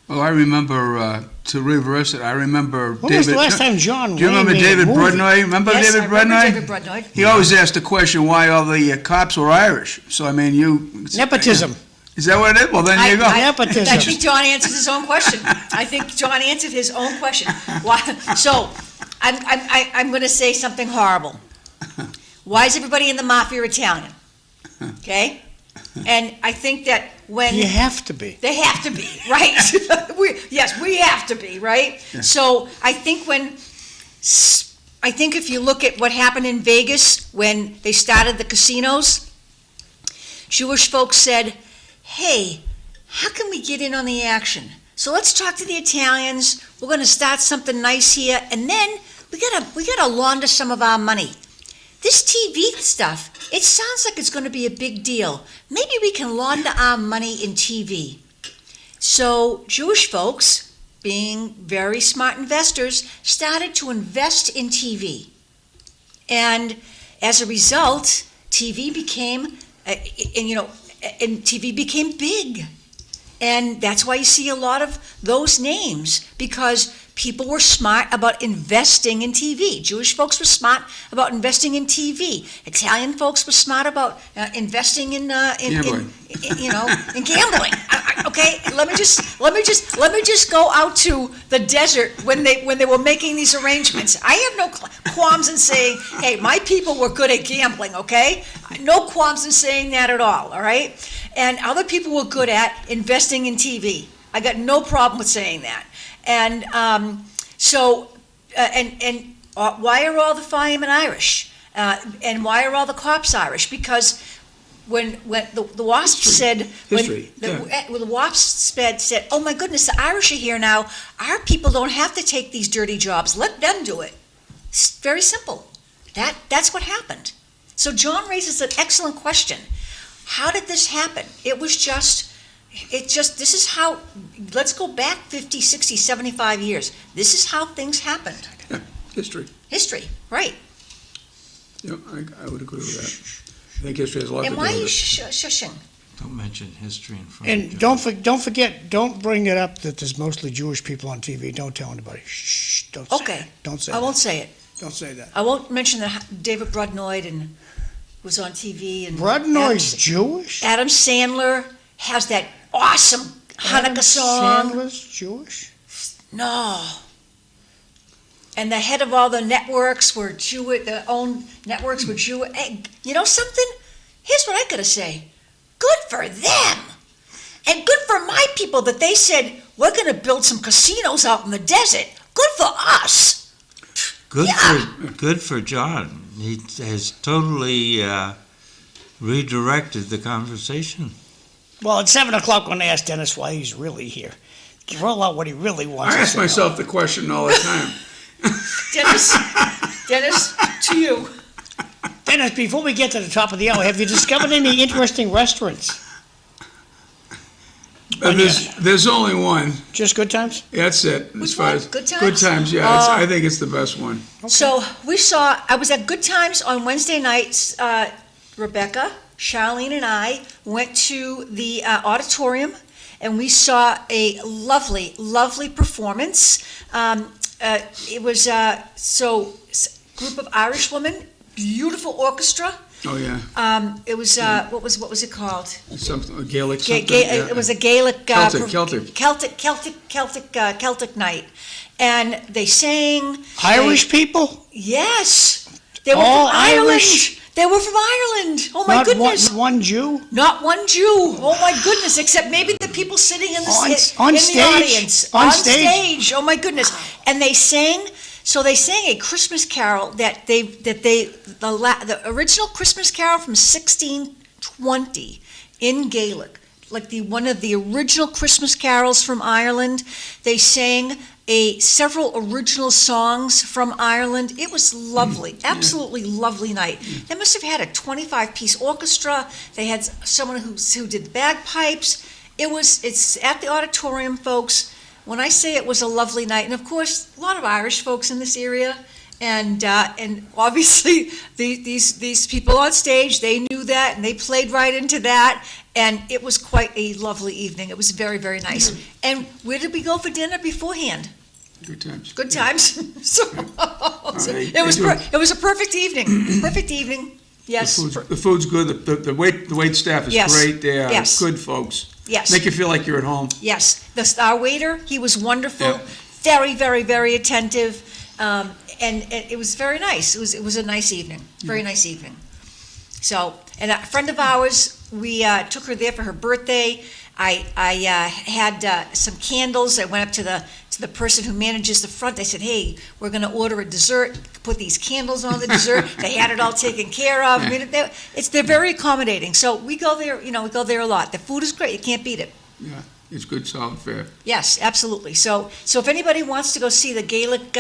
Well, I remember, to reverse it, I remember When was the last time John Wayne Do you remember made a David movie? Brudnoy? Remember Yes, David I remember Brudnoy? David Brudnoy. He always asked the question why all the cops were Irish. So, I mean, Nepotism. Is that what it is? Well, then you go. I Nepotism. think John answered his own question. I think John answered his own question. Why? So, I'm going to say something horrible. Why is everybody in the mafia Italian? Okay? And I think that when... You have to be. They have to be, right? we have to be, right? Yeah. So I think if you look at what happened in Vegas when they started the casinos, Jewish folks said, hey, how can we get in on the action? So let's talk to the Italians. We're going to start something nice here, and then we gotta launder some of our money. This TV stuff, it sounds like it's going to be a big deal. Maybe we can launder our money in TV. So Jewish folks, being very smart investors, started to invest in TV. And as a result, TV became, TV became big. And that's why you see a lot of those names, because people were smart about investing in TV. Jewish folks were smart about investing in TV. Italian folks were smart about investing in gambling. Okay, let me just go out to the desert when they were making these arrangements. I have no qualms in saying, hey, my people were good at gambling. Okay, no qualms in saying that at all. All right, and other people were good at investing in TV. I got no problem with saying that. And why are all the firemen Irish? And why are all the cops Irish? Because when the WASP said, when the WASP said, oh my goodness, the Irish are here now, our people don't have to take these dirty jobs, let them do it. It's very simple. That's what happened. So John raises an excellent question. How did this happen? This is how, let's go back 50, 60, 75 years. This is how things happened. Yeah, history. History, right. Yeah, I would agree with that. I think history has a lot to And do why with are you it. shushing? Don't mention history in front And of don't forget, don't bring it up that there's mostly Jewish people on TV. Don't tell anybody. Shh, don't say Okay. it. Don't say I that. won't say it. Don't say that. I won't mention that David Brudnoy was on TV. And Brudnoy's Jewish? Adam Sandler has that awesome Hanukkah song. Sandler's Jewish? No. And the head of all the networks were Jewish, their own networks were Jewish. Hey, you know something? Here's what I gotta say. Good for them. And good for my people that they said, we're gonna build some casinos out in the desert. Good for us. Good for John. He has totally redirected the conversation. Well, at 7 o'clock when I asked Dennis why he's really here, roll out what he really wants I to ask say. myself the question all the time. Dennis, to you. Dennis, before we get to the top of the hour, have you discovered any interesting restaurants? There's only one. Just good times? That's it. Which as far one? as Good Times? Good Times, yeah. I think it's the best one. So I was at Good Times on Wednesday nights. Rebecca, Charlene, and I went to the auditorium, and we saw a lovely, lovely performance. It was group of Irish women, beautiful orchestra. Oh, yeah. It was what was it called? Something, a Gaelic Ga- something. Ga- yeah. It was a Gaelic Celtic. Celtic night, and they sang. Irish people? Yes, they were All from Ireland. Irish? They were from Ireland. Oh my Not goodness! one Jew? Not one Jew. Oh my goodness! Except maybe the people sitting in the On in stage? the audience. On stage. Oh my goodness! And they sang. So they sang a Christmas carol the original Christmas carol from 1620 in Gaelic, like one of the original Christmas carols from Ireland. They sang several original songs from Ireland. It was lovely, absolutely lovely night. They must have had a 25-piece orchestra. They had someone who did bagpipes. It's at the auditorium, folks. When I say it was a lovely night, and of course, a lot of Irish folks in this area, and obviously these people on stage, they knew that, and they played right into that, and it was quite a lovely evening. It was very, very nice. And where did we go for dinner beforehand? Good Times. Good Times. So right. it was a perfect evening. Perfect evening. Yes. The food's good. The wait staff is Yes. great. They are Yes. good folks. Yes. Make you feel like you're at home. Yes, our waiter, he was wonderful, Yeah. very, very, very attentive, and it was very nice. It was a nice evening, very nice evening. So, and a friend of ours, we took her there for her birthday. I had some candles. I went up to the person who manages the front. I said, "Hey, we're going to order a dessert. Put these candles on the dessert." They had it all taken care of. I mean, they're very accommodating. So we go there. We go there a lot. The food is great. You can't beat it. Yeah, it's good, solid fare. Yes, absolutely. So if anybody wants to go see the Gaelic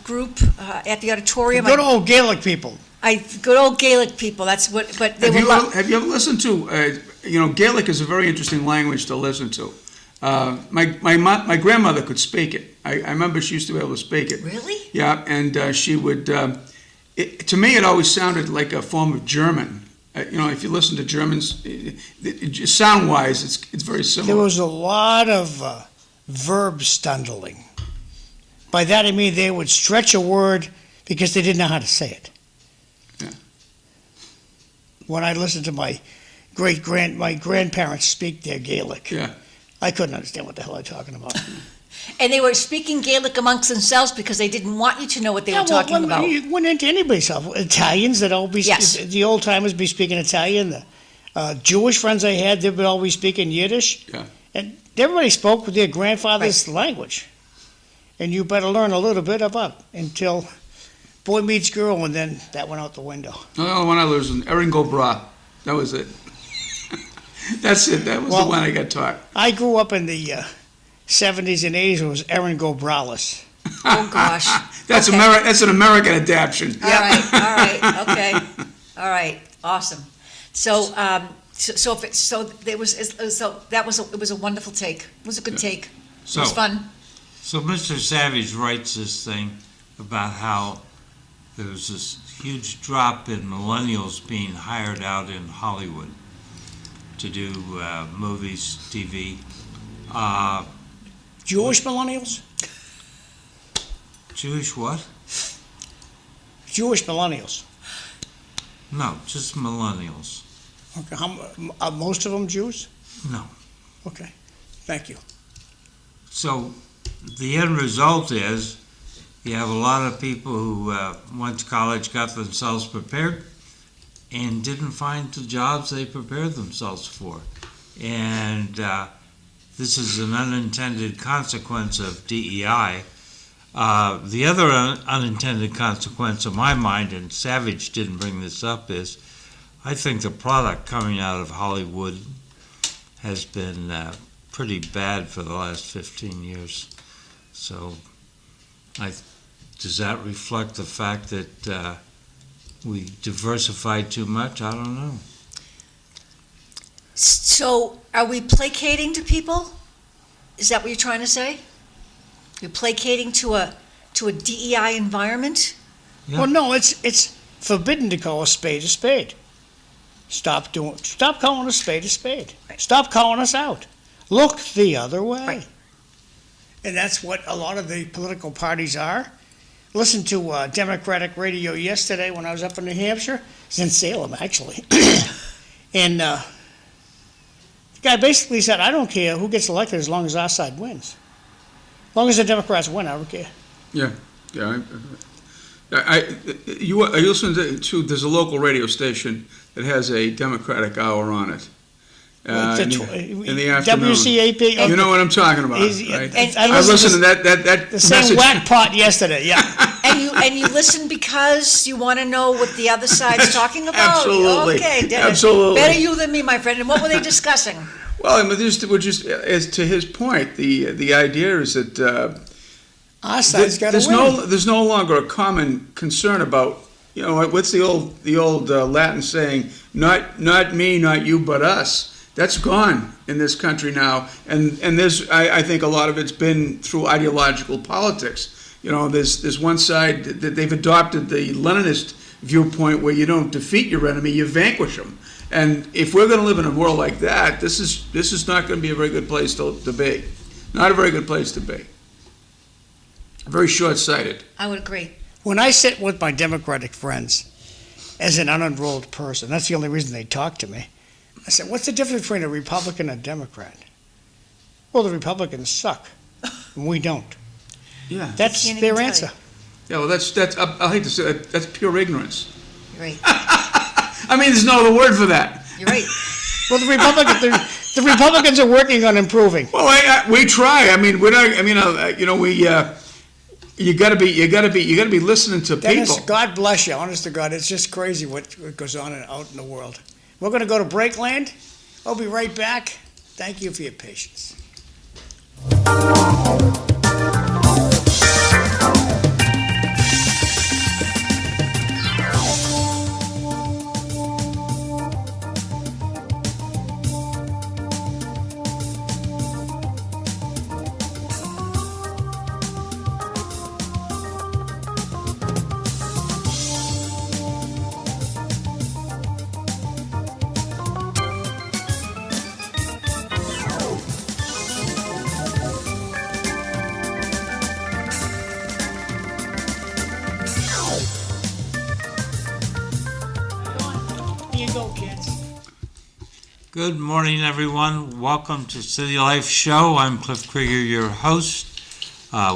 group at the auditorium, Good old Gaelic people. good old Gaelic people. That's what. But they Have you ever listened to? Gaelic is a very interesting language to listen to. My grandmother could speak it. I remember she used to be able to speak it. Really? Yeah, and she would. To me, it always sounded like a form of German. If you listen to Germans, sound-wise, it's very similar. There was a lot of verb stundling. By that I mean they would stretch a word because they didn't know how to say it. Yeah. When I listened to my grandparents speak their Gaelic, Yeah. I couldn't understand what the hell they're talking about. And they were speaking Gaelic amongst themselves because they didn't want you to know what they were talking about. You went into anybody's house. Italians that always, Yes. the old timers be speaking Italian. The Jewish friends I had, they would always speaking Yiddish. Yeah. And everybody spoke with their grandfather's language. And you better learn a little bit about until boy meets girl, and then that went out the window. The other one I learned was Eringo Bra. That was it. That's it. That was the one I got taught. I grew up in the 70s and 80s. It was Eringo Braless. Oh gosh. That's Okay. That's an American adaptation. All right, okay, all right, awesome. So, it was a wonderful take. It was a good take. It was fun. So Mr. Savage writes this thing about how there was this huge drop in millennials being hired out in Hollywood to do movies, TV. Jewish millennials? Jewish what? Jewish millennials. No, just millennials. Okay, are most of them Jews? No. Okay, thank you. So the end result is you have a lot of people who went to college, got themselves prepared, and didn't find the jobs they prepared themselves for. And this is an unintended consequence of DEI. The other unintended consequence of my mind, and Savage didn't bring this up, is I think the product coming out of Hollywood has been pretty bad for the last 15 years. So does that reflect the fact that we diversified too much? I don't know. So are we placating to people? Is that what you're trying to say? You're placating to a DEI environment? Yeah. Well, no, it's forbidden to call a spade a spade. Stop calling a spade a spade. Stop calling us out. Look the other way. Right. And that's what a lot of the political parties are. Listened to Democratic radio yesterday when I was up in New Hampshire. It's in Salem, actually. And the guy basically said, I don't care who gets elected as long as our side wins. As long as the Democrats win, I don't care. Yeah. You listen to, there's a local radio station that has a Democratic hour on it. In the afternoon. WCAP. You know what I'm talking about, He's- right? and I listened to that The same message. whack pot yesterday, yeah. And you listen because you want to know what the other side's talking about? Absolutely. Okay, Dennis. Absolutely. Better you than me, my friend. And what were they discussing? Well, I mean, we're just as to his point, the idea is that Our side's got to win. there's no longer a common concern about, you know, what's the old Latin saying, not me, not you, but us. That's gone in this country now, and there's I think a lot of it's been through ideological politics. You know, there's one side that they've adopted the Leninist viewpoint where you don't defeat your enemy, you vanquish them. And if we're going to live in a world like that, this is not going to be a very good place to be. Not a very good place to be. Very short-sighted. I would agree. When I sit with my Democratic friends as an unenrolled person, that's the only reason they talk to me. I said, what's the difference between a Republican and a Democrat? Well, the Republicans suck, and we don't. Yeah. That's Can't even their tell answer. Yeah. Well, that's I hate to say that, that's pure ignorance. You're right. I mean, there's no other word for that. You're right. Well, the Republicans are working on improving. Well, we try. I mean, we're not. I mean, you know, you got to be listening to Dennis, people. God bless you. Honest to God, it's just crazy what goes on out in the world. We're going to go to break land. I'll be right back. Thank you for your patience. Here you go, kids. Good morning, everyone. Welcome to City Life Show. I'm Cliff Krieger, your host.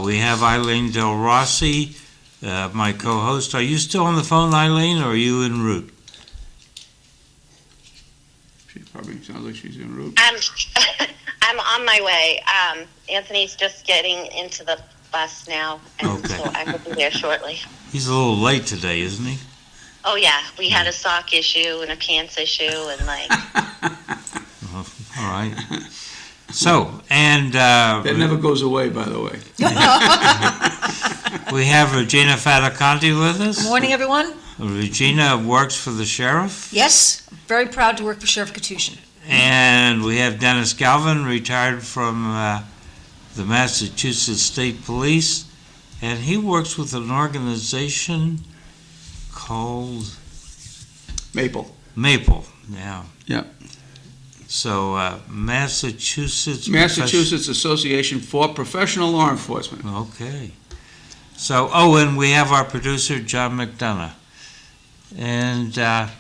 We have Eileen Delrossi, my co-host. Are you still on the phone, Eileen, or are you en route? She probably sounds like she's en route. I'm on my way. Anthony's just getting into the bus now, and Okay. so I will be there shortly. He's a little late today, isn't he? Oh yeah, we had a sock issue and a pants issue, and like All right. So, and That never goes away, by the way. we have Regina Faticanti with us. Morning, everyone. Regina works for the sheriff. Yes, very proud to work for Sheriff Katushin. And we have Dennis Galvin, retired from the Massachusetts State Police. And he works with an organization called Maple. Maple. Yeah. Yeah. So Massachusetts Association for Professional Law Enforcement. Okay. So, and we have our producer, John McDonough. And, of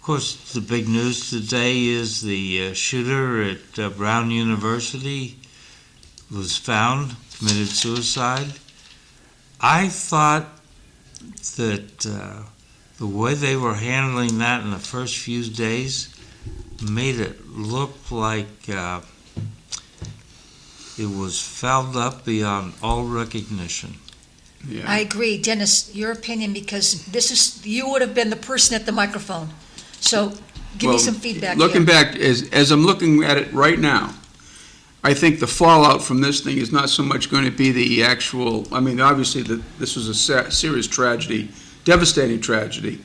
course, the big news today is the shooter at Brown University was found, committed suicide. I thought that the way they were handling that in the first few days made it look like it was fouled up beyond all recognition. Yeah. I agree. Dennis, your opinion, because you would have been the person at the microphone. So give me Well, some feedback Looking here. back, as I'm looking at it right now, I think the fallout from this thing is not so much going to be the actual, I mean, obviously, this was a serious tragedy, devastating tragedy.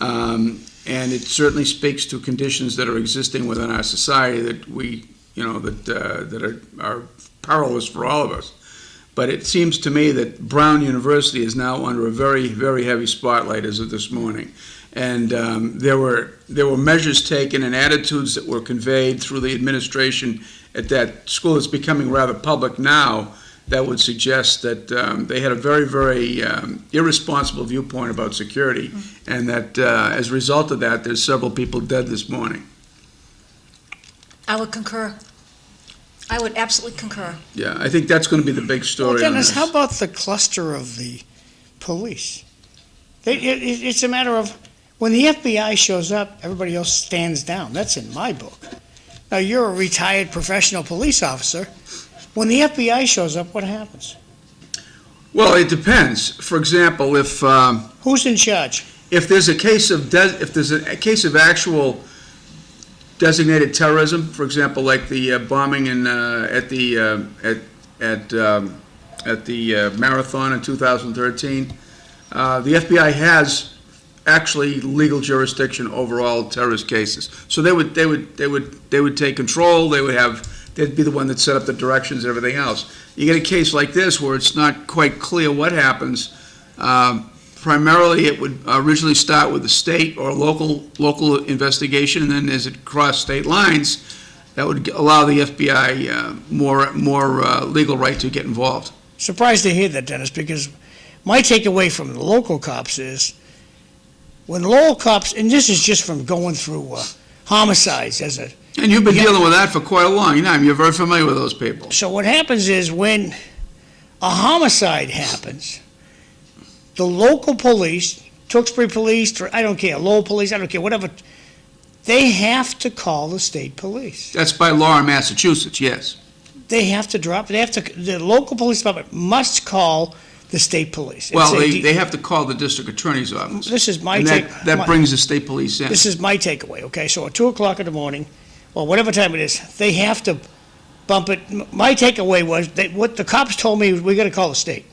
And it certainly speaks to conditions that are existing within our society that that are perilous for all of us. But it seems to me that Brown University is now under a very, very heavy spotlight as of this morning. And there were measures taken and attitudes that were conveyed through the administration at that school. It's becoming rather public now, that would suggest that they had a very, very irresponsible viewpoint about security, and that as a result of that, there's several people dead this morning. I would concur. I would absolutely concur. Yeah, I think that's going to be the big story Well, on Dennis, this. how about the cluster of the police? It's a matter of, when the FBI shows up, everybody else stands down. That's in my book. Now, you're a retired professional police officer. When the FBI shows up, what happens? Well, it depends. For example, if Who's in charge? there's a case of actual designated terrorism, for example, like the bombing at the marathon in 2013, the FBI has actually legal jurisdiction over all terrorist cases. So they would take control. They'd be the one that set up the directions and everything else. You get a case like this where it's not quite clear what happens. Primarily, it would originally start with the state or local investigation, and then as it crossed state lines, that would allow the FBI more legal right to get involved. Surprised to hear that, Dennis, because my takeaway from the local cops is, when Lowell cops, and this is just from going through homicides as a... And you've been dealing with that for quite a long time. You're very familiar with those people. So what happens is, when a homicide happens, the local police, Tewksbury police, or I don't care, Lowell police, I don't care, whatever, they have to call the state police. That's by law in Massachusetts, yes. They have to the local police department must call the state police. Well, And say, they have to call the district attorney's office. This is my And take. that brings the state police in. This is my takeaway, okay? So at 2 o'clock in the morning, or whatever time it is, they have to bump it. My takeaway was, what the cops told me was, we gotta call the state,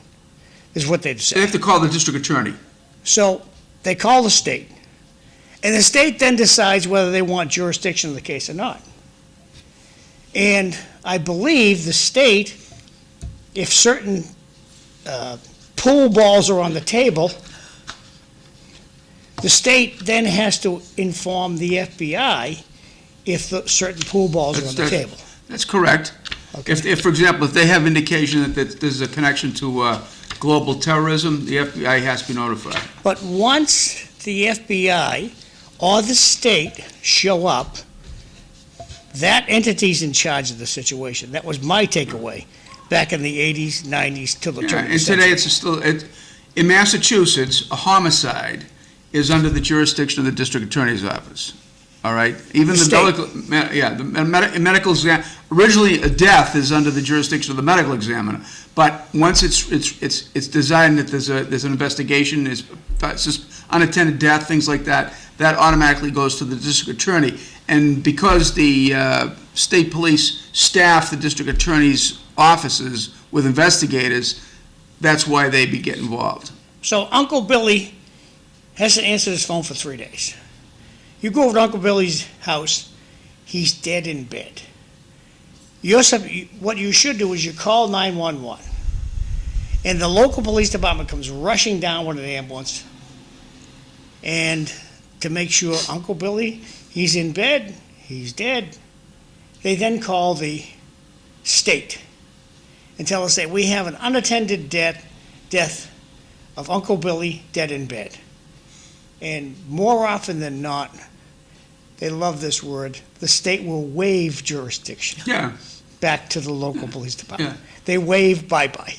is what they'd They say. have to call the district attorney. So they call the state, and the state then decides whether they want jurisdiction of the case or not. And I believe the state, if certain pool balls are on the table, the state then has to inform the FBI if the certain pool balls are on the table. That's correct. Okay. If, for example, if they have indication that there's a connection to global terrorism, the FBI has to be notified. But once the FBI or the state show up, that entity's in charge of the situation. That was my takeaway back in the 80s, 90s, till the Yeah, turn of the and today century. in Massachusetts, a homicide is under the jurisdiction of the district attorney's office. All right? Even The the medical exam, originally a death is under the jurisdiction of the medical examiner. But once it's designed that there's an investigation, it's just unattended death, things like that, that automatically goes to the district attorney. And because the state police staff the district attorney's offices with investigators, that's why they get involved. So Uncle Billy hasn't answered his phone for 3 days. You go over to Uncle Billy's house, he's dead in bed. What you should do is you call 911. And the local police department comes rushing down with an ambulance, and to make sure Uncle Billy, he's in bed, he's dead. They then call the state and tell us that we have an unattended death of Uncle Billy dead in bed. And more often than not, they love this word, the state will waive jurisdiction Yeah, back to the local police department. Yeah. They waive bye-bye.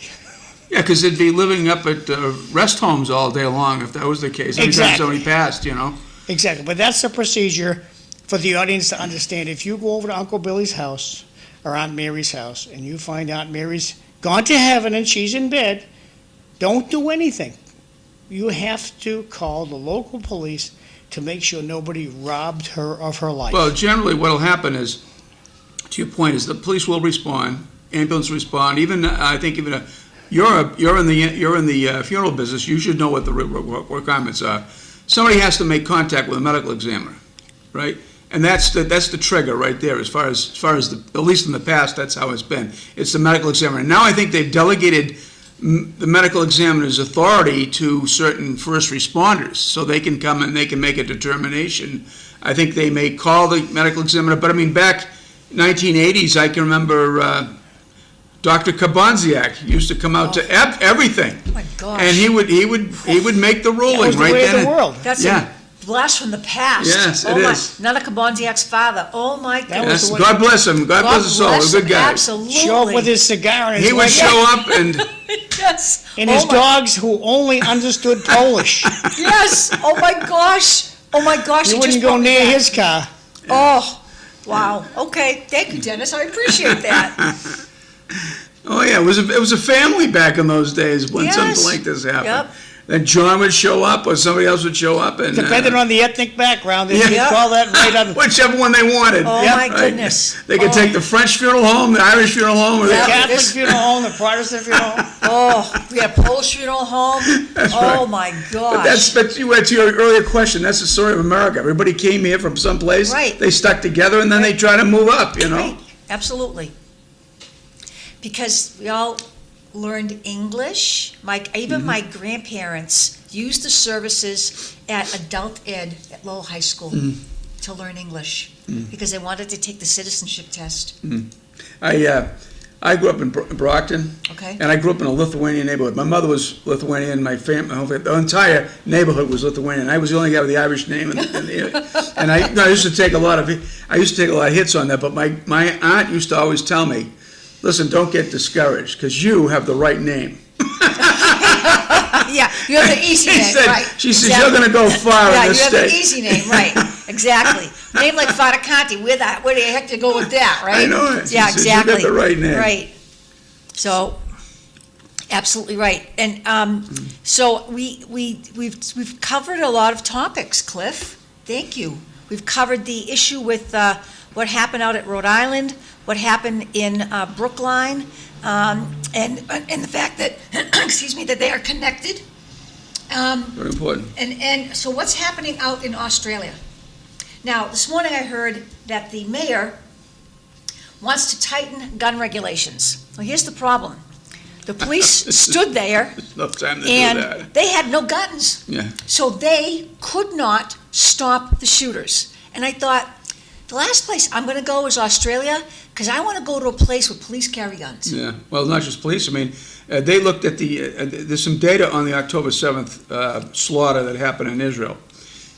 yeah, because they'd be living up at rest homes all day long if that was the case. Anytime Exactly. somebody passed, Exactly, but that's the procedure for the audience to understand. If you go over to Uncle Billy's house or Aunt Mary's house and you find Aunt Mary's gone to heaven and she's in bed, don't do anything. You have to call the local police to make sure nobody robbed her of her life? Well, generally, what'll happen is, to your point, is the police will respond, ambulance respond. Even I think even you're in the funeral business. You should know what the requirements are. Somebody has to make contact with a medical examiner, right? And that's the trigger right there. As far as at least in the past, that's how it's been. It's the medical examiner. Now I think they've delegated the medical examiner's authority to certain first responders, so they can come and they can make a determination. I think they may call the medical examiner, but I mean, back 1980s, I can remember Dr. Kabonziak used to come out to everything, Oh my gosh. and he would make the ruling That was the right way then. of the world. That's Yeah. a blast from the past. Yes, it is. Nana Kabonziak's father. Oh my That goodness. Yes, was the way- God bless him. God bless his soul. A good him. guy. Absolutely. Show up with his cigar and his He would white- show up and Yes. and Oh his my- dogs who only understood Polish. Yes. Oh my gosh. Oh my gosh. You it wouldn't just go brought me near back. his car. Oh, wow. Okay. Thank you, Dennis. I appreciate that. oh yeah, it was a family back in those days when Yes. something like this happened. Yep. Then John would show up, or somebody else would show up, and Depending on the ethnic background, they Yeah. could call that right on. whichever one they wanted. Oh, Yep, my right. goodness. They could Oh. take the French funeral home, the Irish funeral home, or The the Yeah. Catholic this- funeral home, the Protestant funeral home. Oh, we had Polish funeral home. Oh my gosh. But you went to your earlier question. That's the story of America. Everybody came here from someplace. Right. They stuck together, and then they try to move up. You know. Right. Absolutely. Because we all learned English. Even my grandparents used the services at adult ed at Lowell High School to learn English because they wanted to take the citizenship test. I grew up in Brockton, Okay. and I grew up in a Lithuanian neighborhood. My mother was Lithuanian. My family, the entire neighborhood was Lithuanian. I was the only guy with the Irish name, and I used to take a lot of hits on that. But my aunt used to always tell me, "Listen, don't get discouraged because you have the right name." Yeah, you have the easy name, right? She says, "You're going to go far Yeah, in you this have the state." easy name, right? Exactly. Name like Faticanti. Where the heck to go with that, right? I know it. She Yeah, says, "You got exactly. the right name." Right. So, absolutely right. And so we've covered a lot of topics, Cliff. Thank you. We've covered the issue with what happened out at Rhode Island, what happened in Brookline, and the fact that excuse me, that they are connected. Very important. And so what's happening out in Australia? Now, this morning I heard that the mayor wants to tighten gun regulations. Well, here's the problem. The police stood there There's no time to do and that. they had no guns. Yeah. So they could not stop the shooters. And I thought, the last place I'm going to go is Australia because I want to go to a place where police carry guns. Yeah, well, not just police. I mean, they looked at there's some data on the October 7th slaughter that happened in Israel.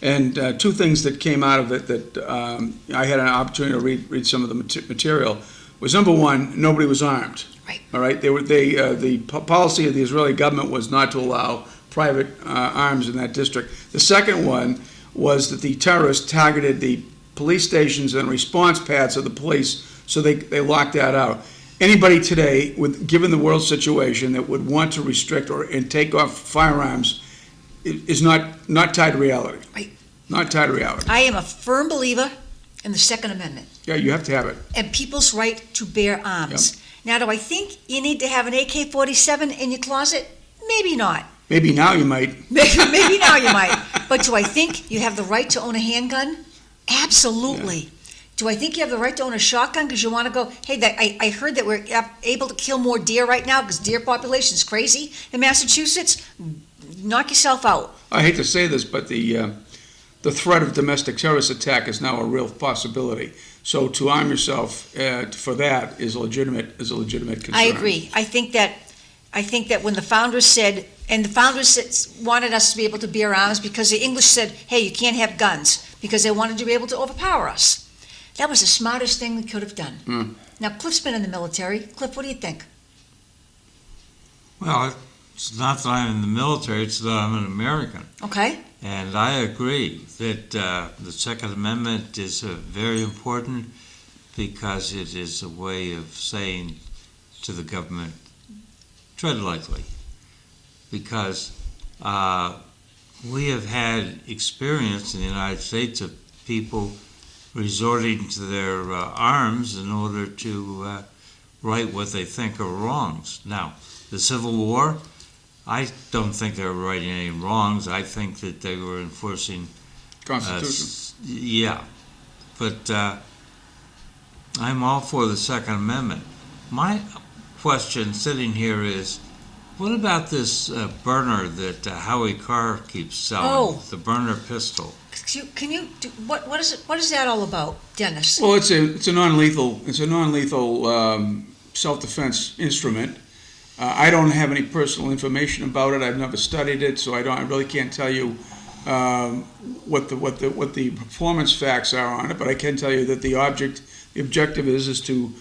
And two things that came out of it that I had an opportunity to read some of the material was, number one, nobody was armed. Right. All right, the policy of the Israeli government was not to allow private arms in that district. The second one was that the terrorists targeted the police stations and response pads of the police, so they locked that out. Anybody today, given the world situation, that would want to restrict and take off firearms is not tied to reality. Right. Not tied to reality. I am a firm believer in the Second Amendment Yeah, you have to have it. and people's right to bear arms. Now, do I think you need to have an AK-47 in your closet? Maybe not. Maybe now you might. Maybe now you might. But do I think you have the right to own a handgun? Absolutely. Do I think you have the right to own a shotgun because you want to go, hey, I heard that we're able to kill more deer right now because deer population is crazy in Massachusetts? Knock yourself out. I hate to say this, but the threat of domestic terrorist attack is now a real possibility. So to arm yourself for that is a legitimate concern. I agree. I think that when the founders said, and the founders wanted us to be able to bear arms because the English said, hey, you can't have guns, because they wanted to be able to overpower us. That was the smartest thing we could have done. Now, Cliff's been in the military. Cliff, what do you think? Well, it's not that I'm in the military, it's that I'm an American. Okay? And I agree that the Second Amendment is very important because it is a way of saying to the government, tread lightly. Because we have had experience in the United States of people resorting to their arms in order to right what they think are wrongs. Now, the Civil War, I don't think they were righting any wrongs. I think that they were enforcing Constitution. yeah, but I'm all for the Second Amendment. My question sitting here is, what about this burner that Howie Carr keeps selling? Oh. The burner pistol. What is that all about, Dennis? Well, it's a non-lethal self-defense instrument. I don't have any personal information about it. I've never studied it, so I really can't tell you what the performance facts are on it. But I can tell you that the objective is to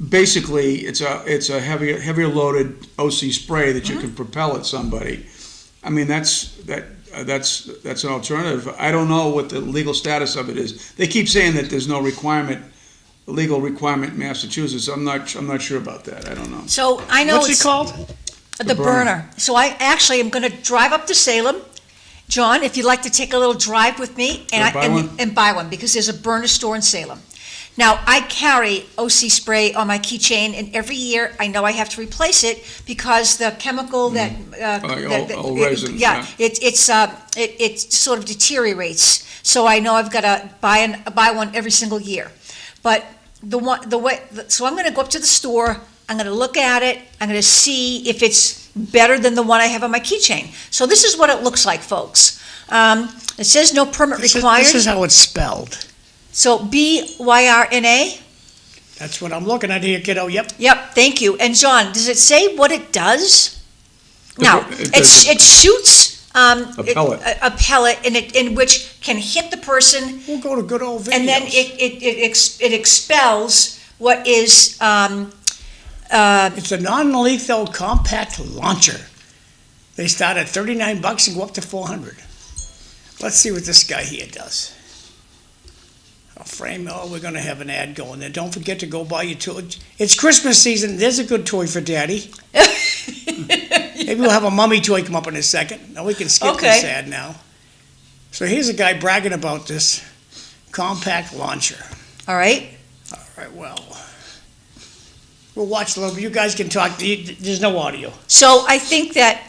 basically it's a heavier loaded OC spray that you can propel at somebody. I mean that's an alternative. I don't know what the legal status of it is. They keep saying that there's no legal requirement in Massachusetts. I'm not sure about that. I don't know. So I know What's it's it called? the burner. So I actually am going to drive up to Salem. John, if you'd like to take a little drive with me and buy one, because there's a burner store in Salem. Now, I carry OC spray on my keychain, and every year I know I have to replace it because the chemical it sort of deteriorates. So I know I've got to buy one every single year. But so I'm going to go up to the store. I'm going to look at it. I'm going to see if it's better than the one I have on my keychain. So this is what it looks like, folks. It says no permit required. This is how it's spelled. So BYRNA? That's what I'm looking at here, kiddo. Yep. Yep, thank you. And John, does it say what it does? No, It shoots a pellet. a pellet in which can hit the person, We'll go to good old videos. and then it expels what is It's a non-lethal compact launcher. They start at $39 and go up to $400. Let's see what this guy here does. A frame. Oh, we're going to have an ad going there. Don't forget to go buy your toy. It's Christmas season. There's a good toy for Daddy. Maybe we'll have a mummy toy come up in a second. No, we can skip this ad now. So here's a guy bragging about this compact launcher. all right? All right, well, we'll watch a little bit. You guys can talk. There's no audio. So I think that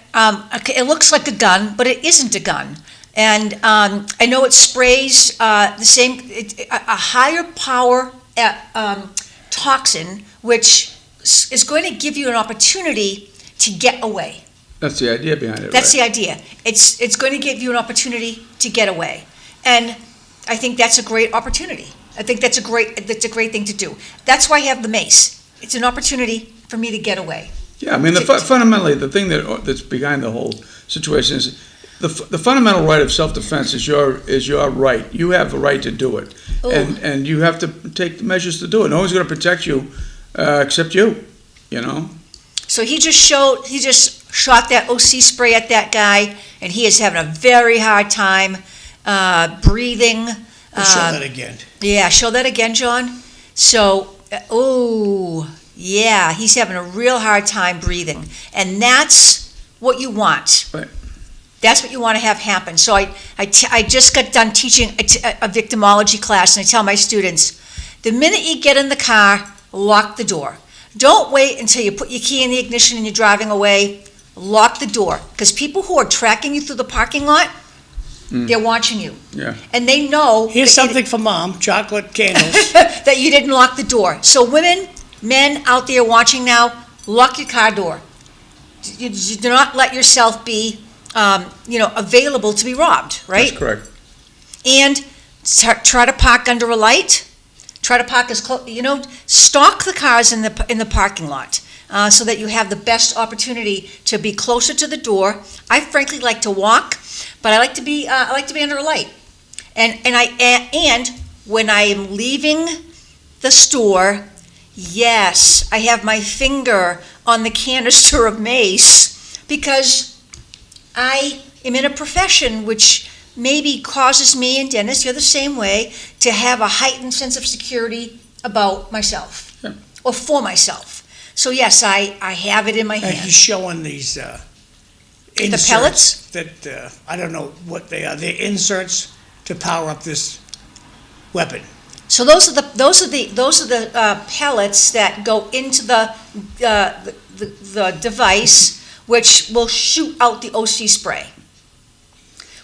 it looks like a gun, but it isn't a gun. And I know it sprays a higher power toxin, which is going to give you an opportunity to get away. That's the idea behind it. That's the idea. It's going to give you an opportunity to get away, and I think that's a great opportunity. I think that's a great thing to do. That's why I have the mace. It's an opportunity for me to get away. Yeah, I mean, fundamentally, the thing that's behind the whole situation is the fundamental right of self-defense is your right. You have the right to do it, and you have to take the measures to do it. No one's going to protect you except you. You know. So he just shot that OC spray at that guy, and he is having a very hard time breathing. Let's show that again. Yeah, show that again, John. So, yeah, he's having a real hard time breathing, and that's what you want. Right. That's what you want to have happen. So I just got done teaching a victimology class, and I tell my students, the minute you get in the car, lock the door. Don't wait until you put your key in the ignition and you're driving away. Lock the door, because people who are tracking you through the parking lot, they're watching you. Yeah. And they know Here's something for Mom, chocolate candles. that you didn't lock the door. So women, men out there watching now, lock your car door. You do not let yourself be, available to be robbed, right? That's correct. And try to park under a light. Try to park as close, stock the cars in the parking lot so that you have the best opportunity to be closer to the door. I frankly like to walk, but I like to be under a light. And when I am leaving the store, yes, I have my finger on the canister of mace because I am in a profession which maybe causes me, and Dennis, you're the same way, to have a heightened sense of security about myself or for myself. So yes, I have it in my And hand. he's showing these inserts pellets? that, I don't know what they are. They're inserts to power up this weapon. So those are the pellets that go into the device, which will shoot out the OC spray,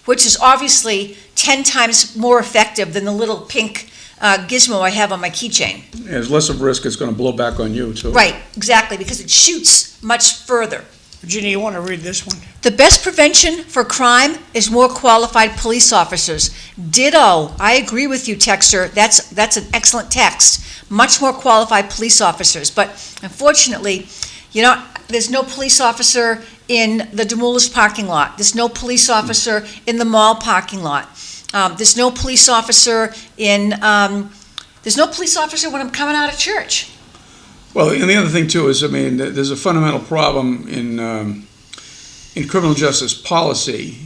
which is obviously 10 times more effective than the little pink gizmo I have on my keychain. There's less of a risk it's going to blow back on you, too. Right, exactly, because it shoots much further. Virginia, you want to read this one? The best prevention for crime is more qualified police officers. Ditto. I agree with you, Texter. That's an excellent text. Much more qualified police officers. But unfortunately, there's no police officer in the Demoulas parking lot. There's no police officer in the mall parking lot. There's no police officer when I'm coming out of church. Well, and the other thing too is, there's a fundamental problem in criminal justice policy,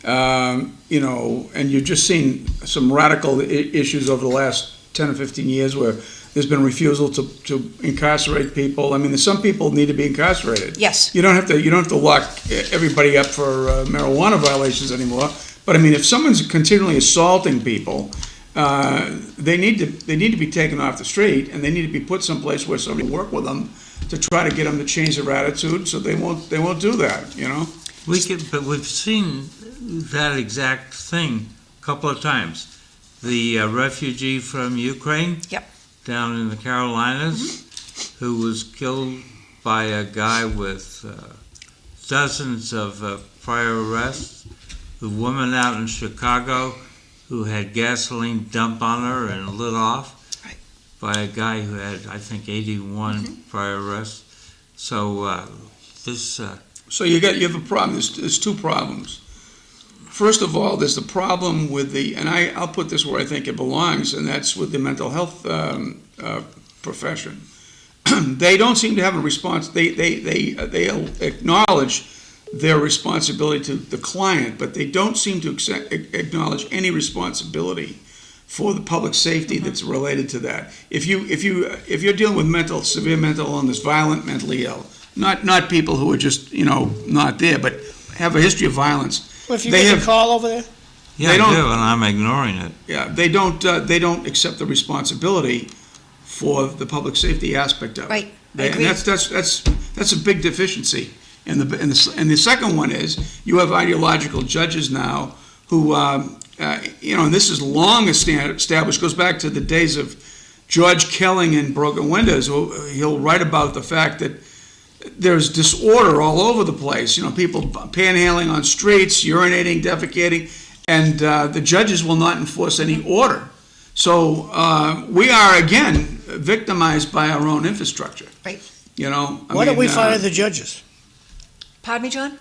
and you've just seen some radical issues over the last 10 or 15 years where there's been refusal to incarcerate people. Some people need to be incarcerated. Yes. You don't have to lock everybody up for marijuana violations anymore. But if someone's continually assaulting people, they need to be taken off the street, and they need to be put someplace where somebody will work with them to try to get them to change their attitude, so they won't do that. But we've seen that exact thing a couple of times. The refugee from Ukraine, Yep. down in the Carolinas, who was killed by a guy with dozens of prior arrests. The woman out in Chicago who had gasoline dumped on her and lit off by a guy who had, I think, 81 prior arrests. So So you have a problem. There's two problems. First of all, there's the problem with and I'll put this where I think it belongs, and that's with the mental health profession. They don't seem to have a response. They acknowledge their responsibility to the client, but they don't seem to acknowledge any responsibility for the public safety that's related to that. If you're dealing with severe mental illness, violent, mentally ill, not people who are just not there, but have a history of violence. Well, if you get a call over there? yeah, I do, and I'm ignoring it. Yeah, they don't accept the responsibility for the public safety aspect of it. Right, I And agree. that's a big deficiency. And the second one is you have ideological judges now who, and this is long established, goes back to the days of George Kelling in Broken Windows. He'll write about the fact that there's disorder all over the place. People panhandling on streets, urinating, defecating, and the judges will not enforce any order. So we are, again, victimized by our own infrastructure. Right. Why don't we fire the judges? Pardon me, John?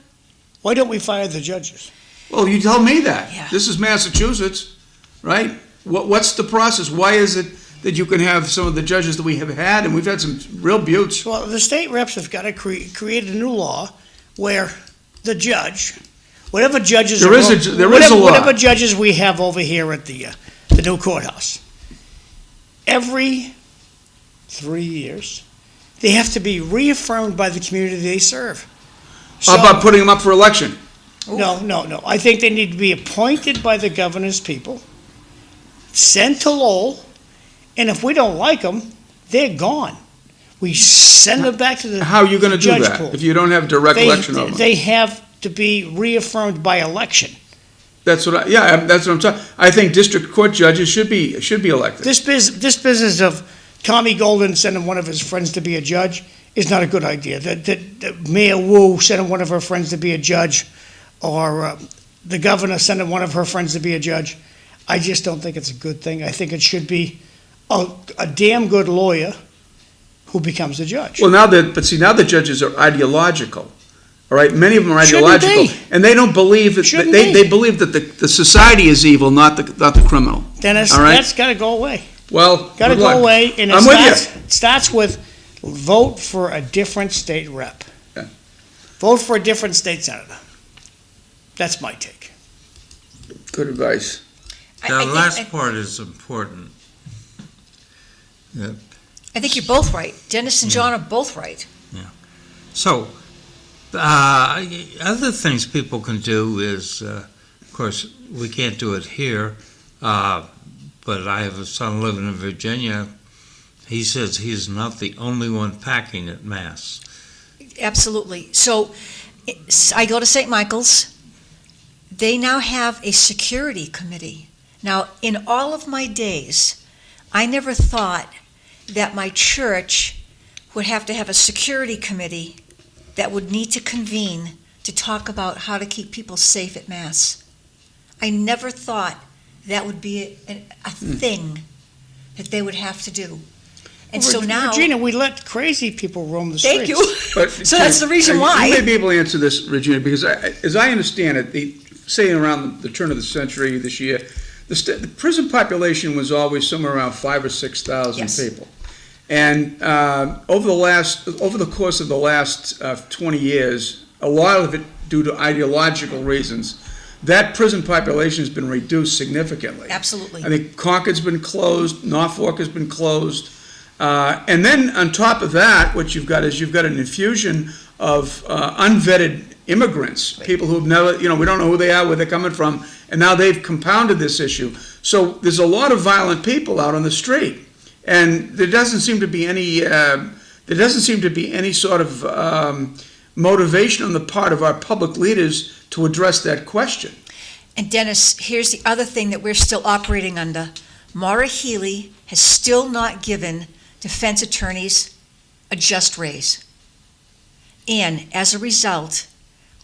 Why don't we fire the judges? Well, you tell me that. Yeah. This is Massachusetts, right? What's the process? Why is it that you can have some of the judges that we have had, and we've had some real buttes? Well, the state reps have got to create a new law where the judge, whatever judges There is a law. whatever judges we have over here at the new courthouse, every 3 years, they have to be reaffirmed by the community they serve. How about putting them up for election? No. I think they need to be appointed by the governor's people, sent to Lowell, and if we don't like them, they're gone. We send them back to the How are you going to do judge that pool. if you don't have direct election of them? They have to be reaffirmed by election. That's what I'm talking. I think district court judges should be elected. This business of Tommy Golden sending one of his friends to be a judge is not a good idea. That Mayor Wu sending one of her friends to be a judge, or the governor sending one of her friends to be a judge, I just don't think it's a good thing. I think it should be a damn good lawyer who becomes a judge. Well, now the judges are ideological. All right, many of them are Shouldn't ideological, they? and they don't believe that Shouldn't they believe that the society is evil, not the criminal. Dennis, all right? that's got to go away. Well, Got to good go luck. away, and I'm with you. it starts with vote for a different state rep. Yeah. Vote for a different state senator. That's my take. Good advice. The last part is important. I think you're both right. Dennis and John are both right. So, Other things people can do is, of course, we can't do it here, but I have a son living in Virginia. He says he's not the only one packing at Mass. Absolutely. So I go to St. Michael's. They now have a security committee. Now, in all of my days, I never thought that my church would have to have a security committee that would need to convene to talk about how to keep people safe at Mass. I never thought that would be a thing that they would have to do. And so now... Regina, we let crazy people roam the streets. Thank you. But, So that's the reason why. You may be able to answer this, Regina, because as I understand it, saying around the turn of the century this year, the prison population was always somewhere around 5,000 or 6,000 Yes. people. And over the course of the last 20 years, a lot of it due to ideological reasons, that prison population has been reduced significantly. Absolutely. I think Concord's been closed, Norfolk has been closed. And then on top of that, what you've got is an infusion of unvetted immigrants, people who've never, we don't know who they are, where they're coming from, and now they've compounded this issue. So there's a lot of violent people out on the street, and there doesn't seem to be any sort of motivation on the part of our public leaders to address that question. And Dennis, here's the other thing that we're still operating under. Maura Healey has still not given defense attorneys a just raise. And as a result,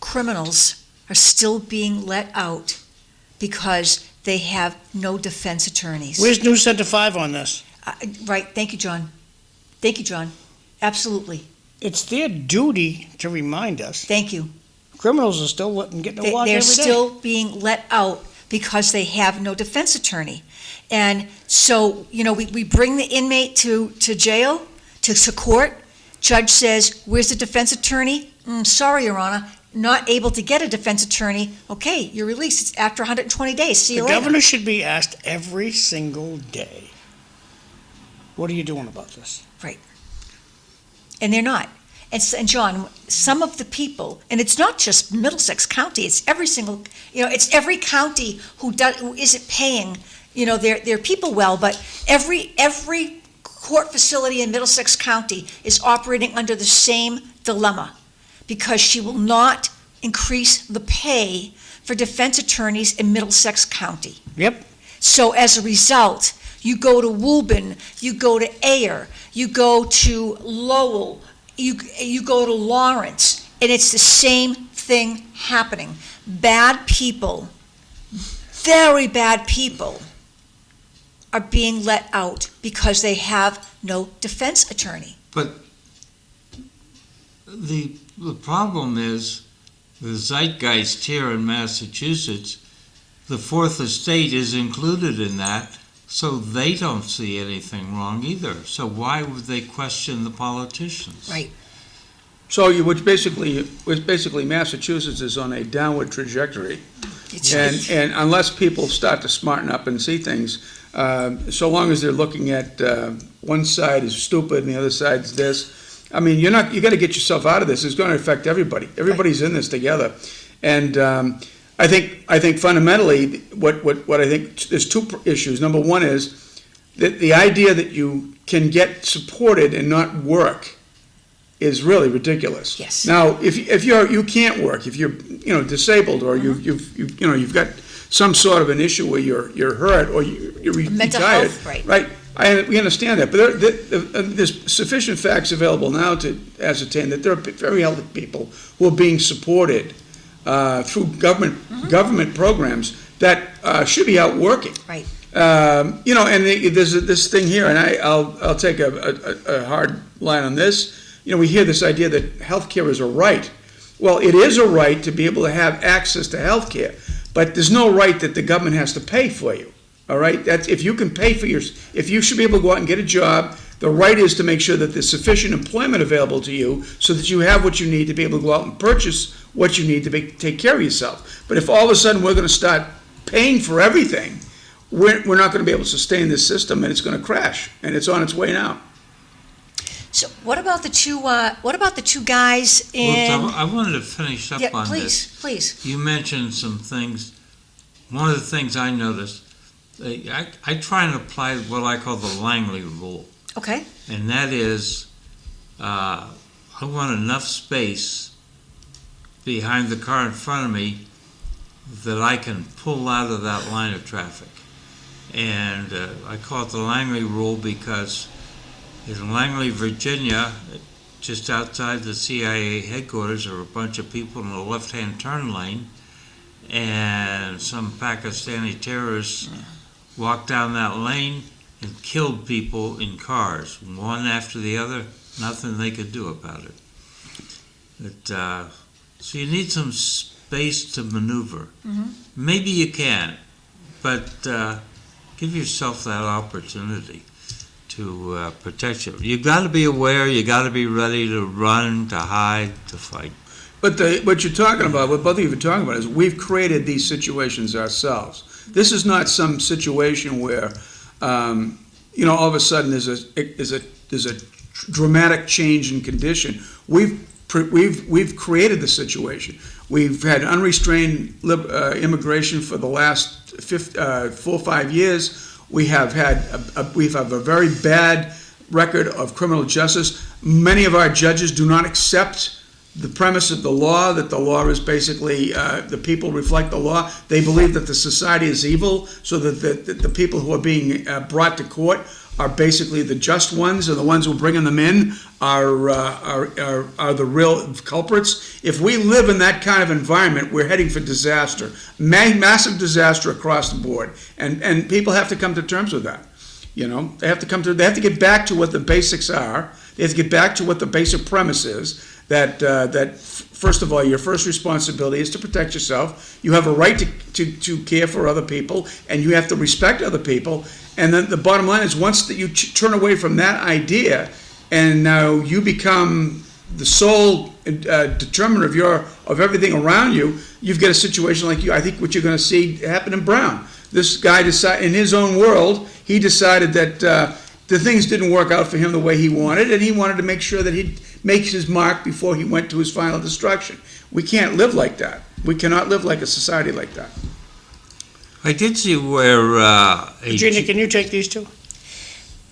criminals are still being let out because they have no defense attorneys. Where's News Center 5 on this? Right, thank you, John. Thank you, John. Absolutely. It's their duty to remind us. Thank you. Criminals are still getting a walk They're every day. still being let out because they have no defense attorney. And so, we bring the inmate to jail, to court. Judge says, where's the defense attorney? Sorry, Your Honor, not able to get a defense attorney. Okay, you're released. It's after 120 days. See you The later. governor should be asked every single day, what are you doing about this? Right. And they're not. And John, some of the people, and it's not just Middlesex County, it's every single, it's every county who isn't paying, their people well, but every court facility in Middlesex County is operating under the same dilemma, because she will not increase the pay for defense attorneys in Middlesex County. Yep. So as a result, you go to Woburn, you go to Ayer, you go to Lowell, you go to Lawrence, and it's the same thing happening. Bad people, very bad people, are being let out because they have no defense attorney. But the problem is the zeitgeist here in Massachusetts, the Fourth Estate is included in that, so they don't see anything wrong either. So why would they question the politicians? Right. So which basically Massachusetts is on a downward trajectory. And unless people start to smarten up and see things, so long as they're looking at one side is stupid and the other side's this, I mean, you got to get yourself out of this. It's going to affect everybody. Everybody's in this together. And I think fundamentally what I think, there's two issues. Number one is that the idea that you can get supported and not work is really ridiculous. Yes. Now, if you can't work, if you're disabled, or you've got some sort of an issue where you're hurt or you're Mental retired, health, right. Right? We understand that, but there's sufficient facts available now to ascertain that there are very healthy people who are being supported through government programs that should be out working. Right. And there's this thing here, and I'll take a hard line on this. We hear this idea that health care is a right. Well, it is a right to be able to have access to health care, but there's no right that the government has to pay for you. All right? That's if you can pay for if you should be able to go out and get a job, the right is to make sure that there's sufficient employment available to you so that you have what you need to be able to go out and purchase what you need to take care of yourself. But if all of a sudden we're going to start paying for everything, we're not going to be able to sustain this system, and it's going to crash, and it's on its way now. So what about the two guys in? Well, I wanted to finish up Yeah, on this. please. You mentioned some things. One of the things I noticed, I try and apply what I call the Langley rule. Okay. And that is, I want enough space behind the car in front of me that I can pull out of that line of traffic. And I call it the Langley rule because in Langley, Virginia, just outside the CIA headquarters, there were a bunch of people in the left-hand turn lane, and some Pakistani terrorists walked down that lane and killed people in cars, one after the other, nothing they could do about it. So you need some space to maneuver. Mhm. Maybe you can, but give yourself that opportunity to protect you. You got to be aware. You got to be ready to run, to hide, to fight. But what you're talking about, what both of you are talking about, is we've created these situations ourselves. This is not some situation where, all of a sudden there's a dramatic change in condition. We've created the situation. We've had unrestrained immigration for the last 4 or 5 years. We have had a very bad record of criminal justice. Many of our judges do not accept the premise of the law, that the law is basically, the people reflect the law. They believe that the society is evil, so that the people who are being brought to court are basically the just ones, and the ones who are bringing them in are the real culprits. If we live in that kind of environment, we're heading for disaster, massive disaster across the board, and people have to come to terms with that. They have to get back to what the basics are. They have to get back to what the basic premise is. That first of all, your first responsibility is to protect yourself. You have a right to care for other people, and you have to respect other people. And then the bottom line is, once that you turn away from that idea, and now you become the sole determiner of everything around you, you've got a situation like I think what you're going to see happen in Brown. This guy in his own world, he decided that the things didn't work out for him the way he wanted, and he wanted to make sure that he'd make his mark before he went to his final destruction. We can't live like that. We cannot live like a society like that. I did see where Regina, can you take these two?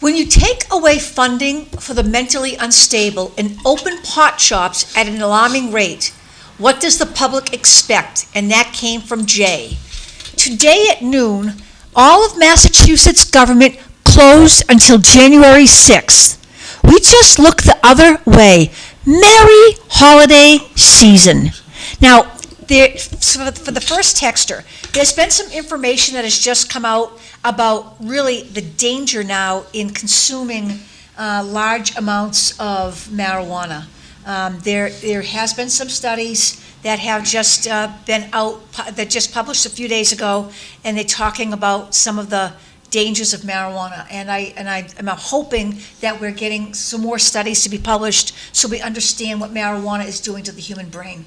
When you take away funding for the mentally unstable and open pot shops at an alarming rate, what does the public expect? And that came from Jay. Today at noon, all of Massachusetts government closed until January 6th. We just look the other way. Merry holiday season. Now, for the first texter, there's been some information that has just come out about really the danger now in consuming large amounts of marijuana. There has been some studies that have just been out, that just published a few days ago, and they're talking about some of the dangers of marijuana. And I'm hoping that we're getting some more studies to be published so we understand what marijuana is doing to the human brain.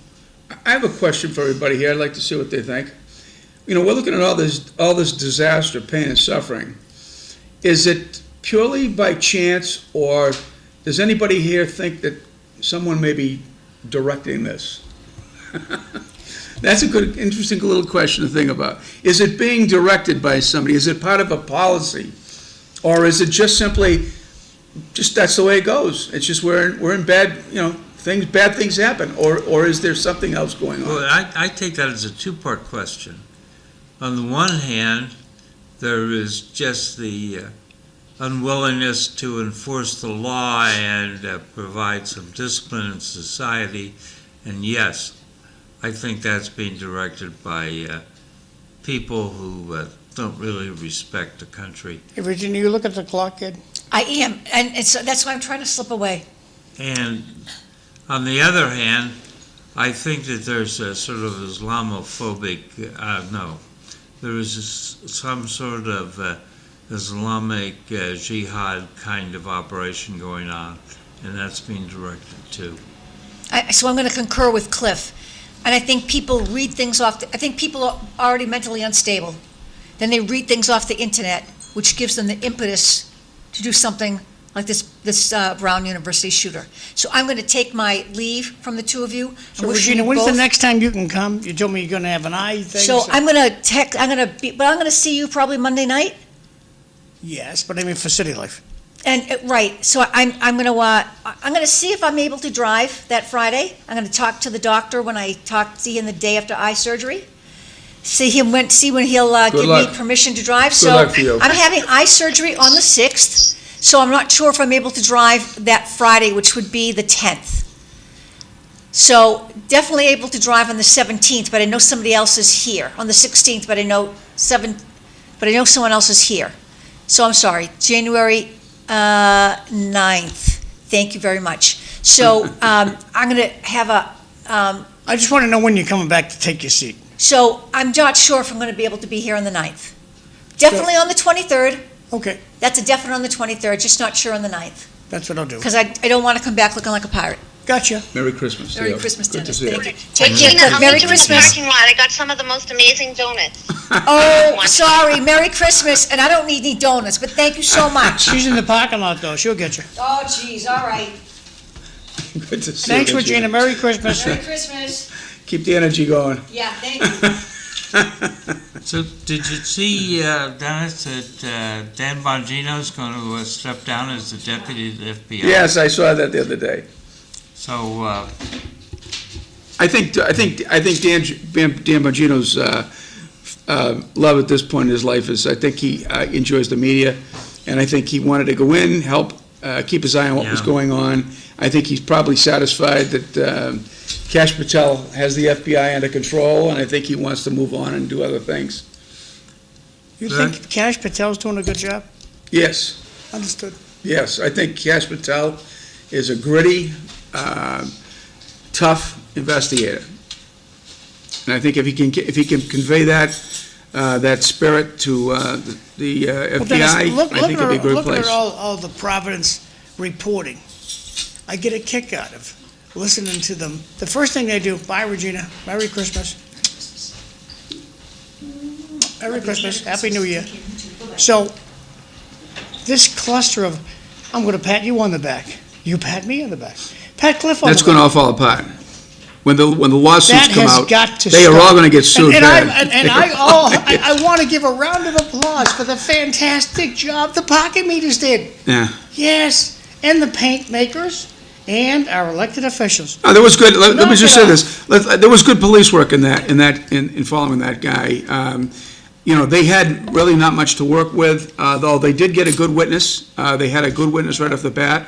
I have a question for everybody here. I'd like to see what they think. We're looking at all this disaster, pain, and suffering. Is it purely by chance, or does anybody here think that someone may be directing this? That's a good, interesting little question to think about. Is it being directed by somebody? Is it part of a policy? Or is it just simply, that's the way it goes? It's just we're in bad, bad things happen. Or is there something else going on? Well, I take that as a two-part question. On the one hand, there is just the unwillingness to enforce the law and provide some discipline in society. And yes, I think that's being directed by people who don't really respect the country. Hey, Virginia, you look at the clock, kid. I am, and so that's why I'm trying to slip away. And on the other hand, I think that there's a sort of Islamophobic, there is some sort of Islamic jihad kind of operation going on, and that's being directed too. So I'm going to concur with Cliff. And I think people read things off, I think people are already mentally unstable. Then they read things off the internet, which gives them the impetus to do something like this Brown University shooter. So I'm going to take my leave from the two of you. and So wish Regina, you when's the both- next time you can come? You told me you're gonna have an eye thing. So I'm going to see you probably Monday night. Yes, but I mean for city life. And, right, so I'm going to see if I'm able to drive that Friday. I'm going to talk to the doctor when I see him the day after eye surgery. See when he'll give me luck. permission to drive. Good luck for you. I'm having eye surgery on the 6th, so I'm not sure if I'm able to drive that Friday, which would be the 10th. So definitely able to drive on the 17th, but I know somebody else is here. On the 16th, but I know someone else is here. So I'm sorry, January 9th. Thank you very much. So I'm going to have I just want to know when you're coming back to take your seat. so I'm not sure if I'm going to be able to be here on the 9th. Definitely on the 23rd. Okay, That's a definite on the 23rd, just not sure on the 9th. that's what I'll do. Because I don't want to come back looking like a pirate. Gotcha. Merry Christmas. Merry Theo. Christmas, Good to Dennis. see you. Thank you. Take Regina, care. I'll Merry meet you in the Christmas. parking lot. I got some of the most amazing donuts. Oh, sorry, Merry Christmas, and I don't need any donuts, but thank you so much. She's in the parking lot though, she'll get you. Oh, geez, all right. Good to see Thanks, you. Regina, Merry Christmas. Merry Christmas. Keep the energy going. Yeah, thank you. So did you see, Dennis, that Dan Bongino's going to step down as the deputy of the FBI? Yes, I saw that the other day. So, I think Dan Bongino's love at this point in his life is, I think he enjoys the media, and I think he wanted to go in, help keep his eye on what was Yeah. going on. I think he's probably satisfied that Kash Patel has the FBI under control, and I think he wants to move on and do other things. You think Kash Patel's doing a good job? Yes, Understood. yes, I think Kash Patel is a gritty, tough investigator. And I think if he can convey that spirit to the Well, Dennis, FBI, look I think it'd be a good looking place. at all the Providence reporting. I get a kick out of listening to them. The first thing they do, bye Regina, Merry Christmas. Merry Christmas, Happy New Year. So, this cluster of, I'm gonna pat you on the back, you pat me on the back, pat Cliff on the back. That's going to all fall apart. When the lawsuits That come has out, got to they are stop. all going to get sued And bad. I want to give a round of applause for the fantastic job the pocket meters did. Yeah. Yes, and the paint makers and our elected officials. No, there was good, let me Knock just it say off. this, there was good police work in following that guy. They had really not much to work with, though they did get a good witness. They had a good witness right off the bat,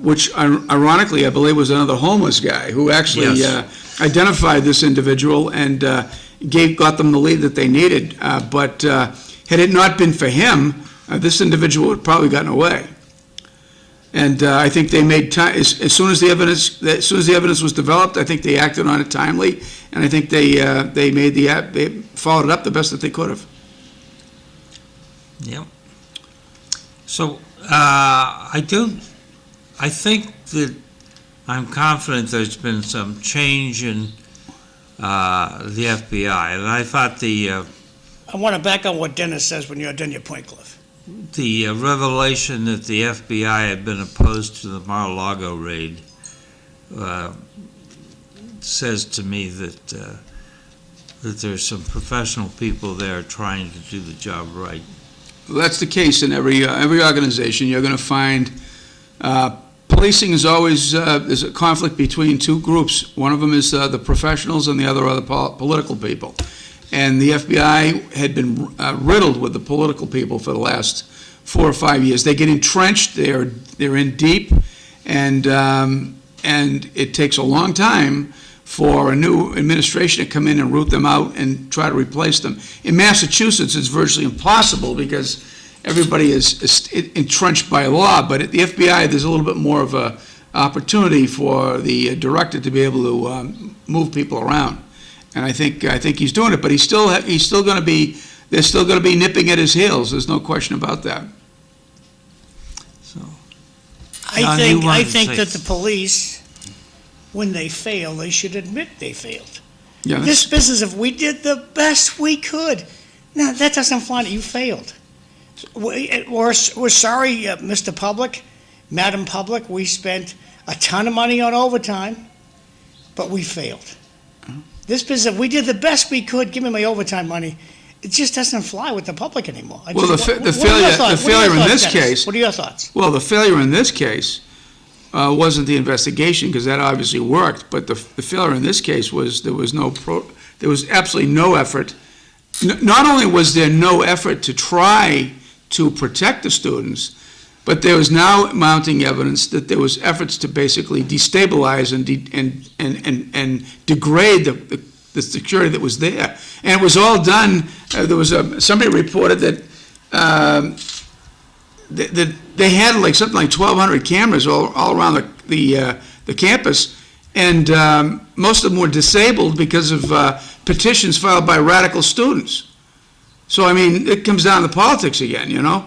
which ironically, I believe was another homeless guy who actually Yes. identified this individual and got them the lead that they needed. But had it not been for him, this individual would have probably gotten away. And I think they made time, as soon as the evidence was developed, I think they acted on it timely, and I think they followed it up the best that they could have. Yep. So, I think that I'm confident there's been some change in the FBI, and I thought I want to back on what Dennis says when you're done your point, Cliff. the revelation that the FBI had been opposed to the Mar-a-Lago raid says to me that there's some professional people there trying to do the job right. Well, that's the case in every organization. You're going to find policing is always there's a conflict between two groups. One of them is the professionals, and the other are the political people. And the FBI had been riddled with the political people for the last 4 or 5 years. They get entrenched. They're in deep, and it takes a long time for a new administration to come in and root them out and try to replace them. In Massachusetts, it's virtually impossible because everybody is entrenched by law. But at the FBI, there's a little bit more of a opportunity for the director to be able to move people around. And I think he's doing it, but he's still going to be. They're still going to be nipping at his heels. There's no question about that. So, I John, think you wanted I to think say- that the police, when they fail, they should admit they failed. Yeah, This business of we did the best we could. No, that doesn't fly. You failed. We're sorry, Mr. Public, Madam Public, we spent a ton of money on overtime, but we failed. This business, we did the best we could, give me my overtime money. It just doesn't fly with the public anymore. Well, the failure in this case. What are your thoughts? Well, the failure in this case wasn't the investigation, because that obviously worked, but the failure in this case was there was absolutely no effort. Not only was there no effort to try to protect the students, but there was now mounting evidence that there was efforts to basically destabilize and degrade the security that was there. And it was all done, somebody reported that they had like something like 1,200 cameras all around the campus, and most of them were disabled because of petitions filed by radical students. So, I mean, it comes down to politics again, you know?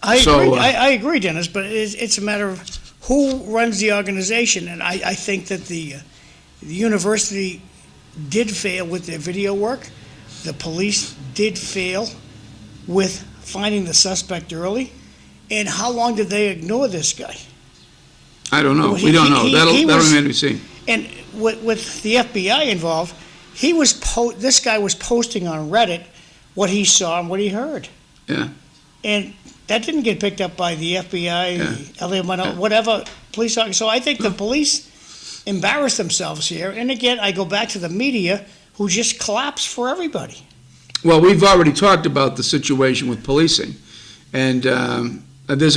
I agree, Dennis, but it's a matter of who runs the organization, and I think that the university did fail with their video work. The police did fail with finding the suspect early. And how long did they ignore this guy? I don't know. Well, we don't know. That'll remain to be seen. And with the FBI involved, this guy was posting on Reddit what he saw and what he heard. Yeah. And that didn't get picked up by the FBI, Yeah. LA, whatever police officer. So I think the police embarrassed themselves here. And again, I go back to the media, who just collapsed for everybody. Well, we've already talked about the situation with policing, and there's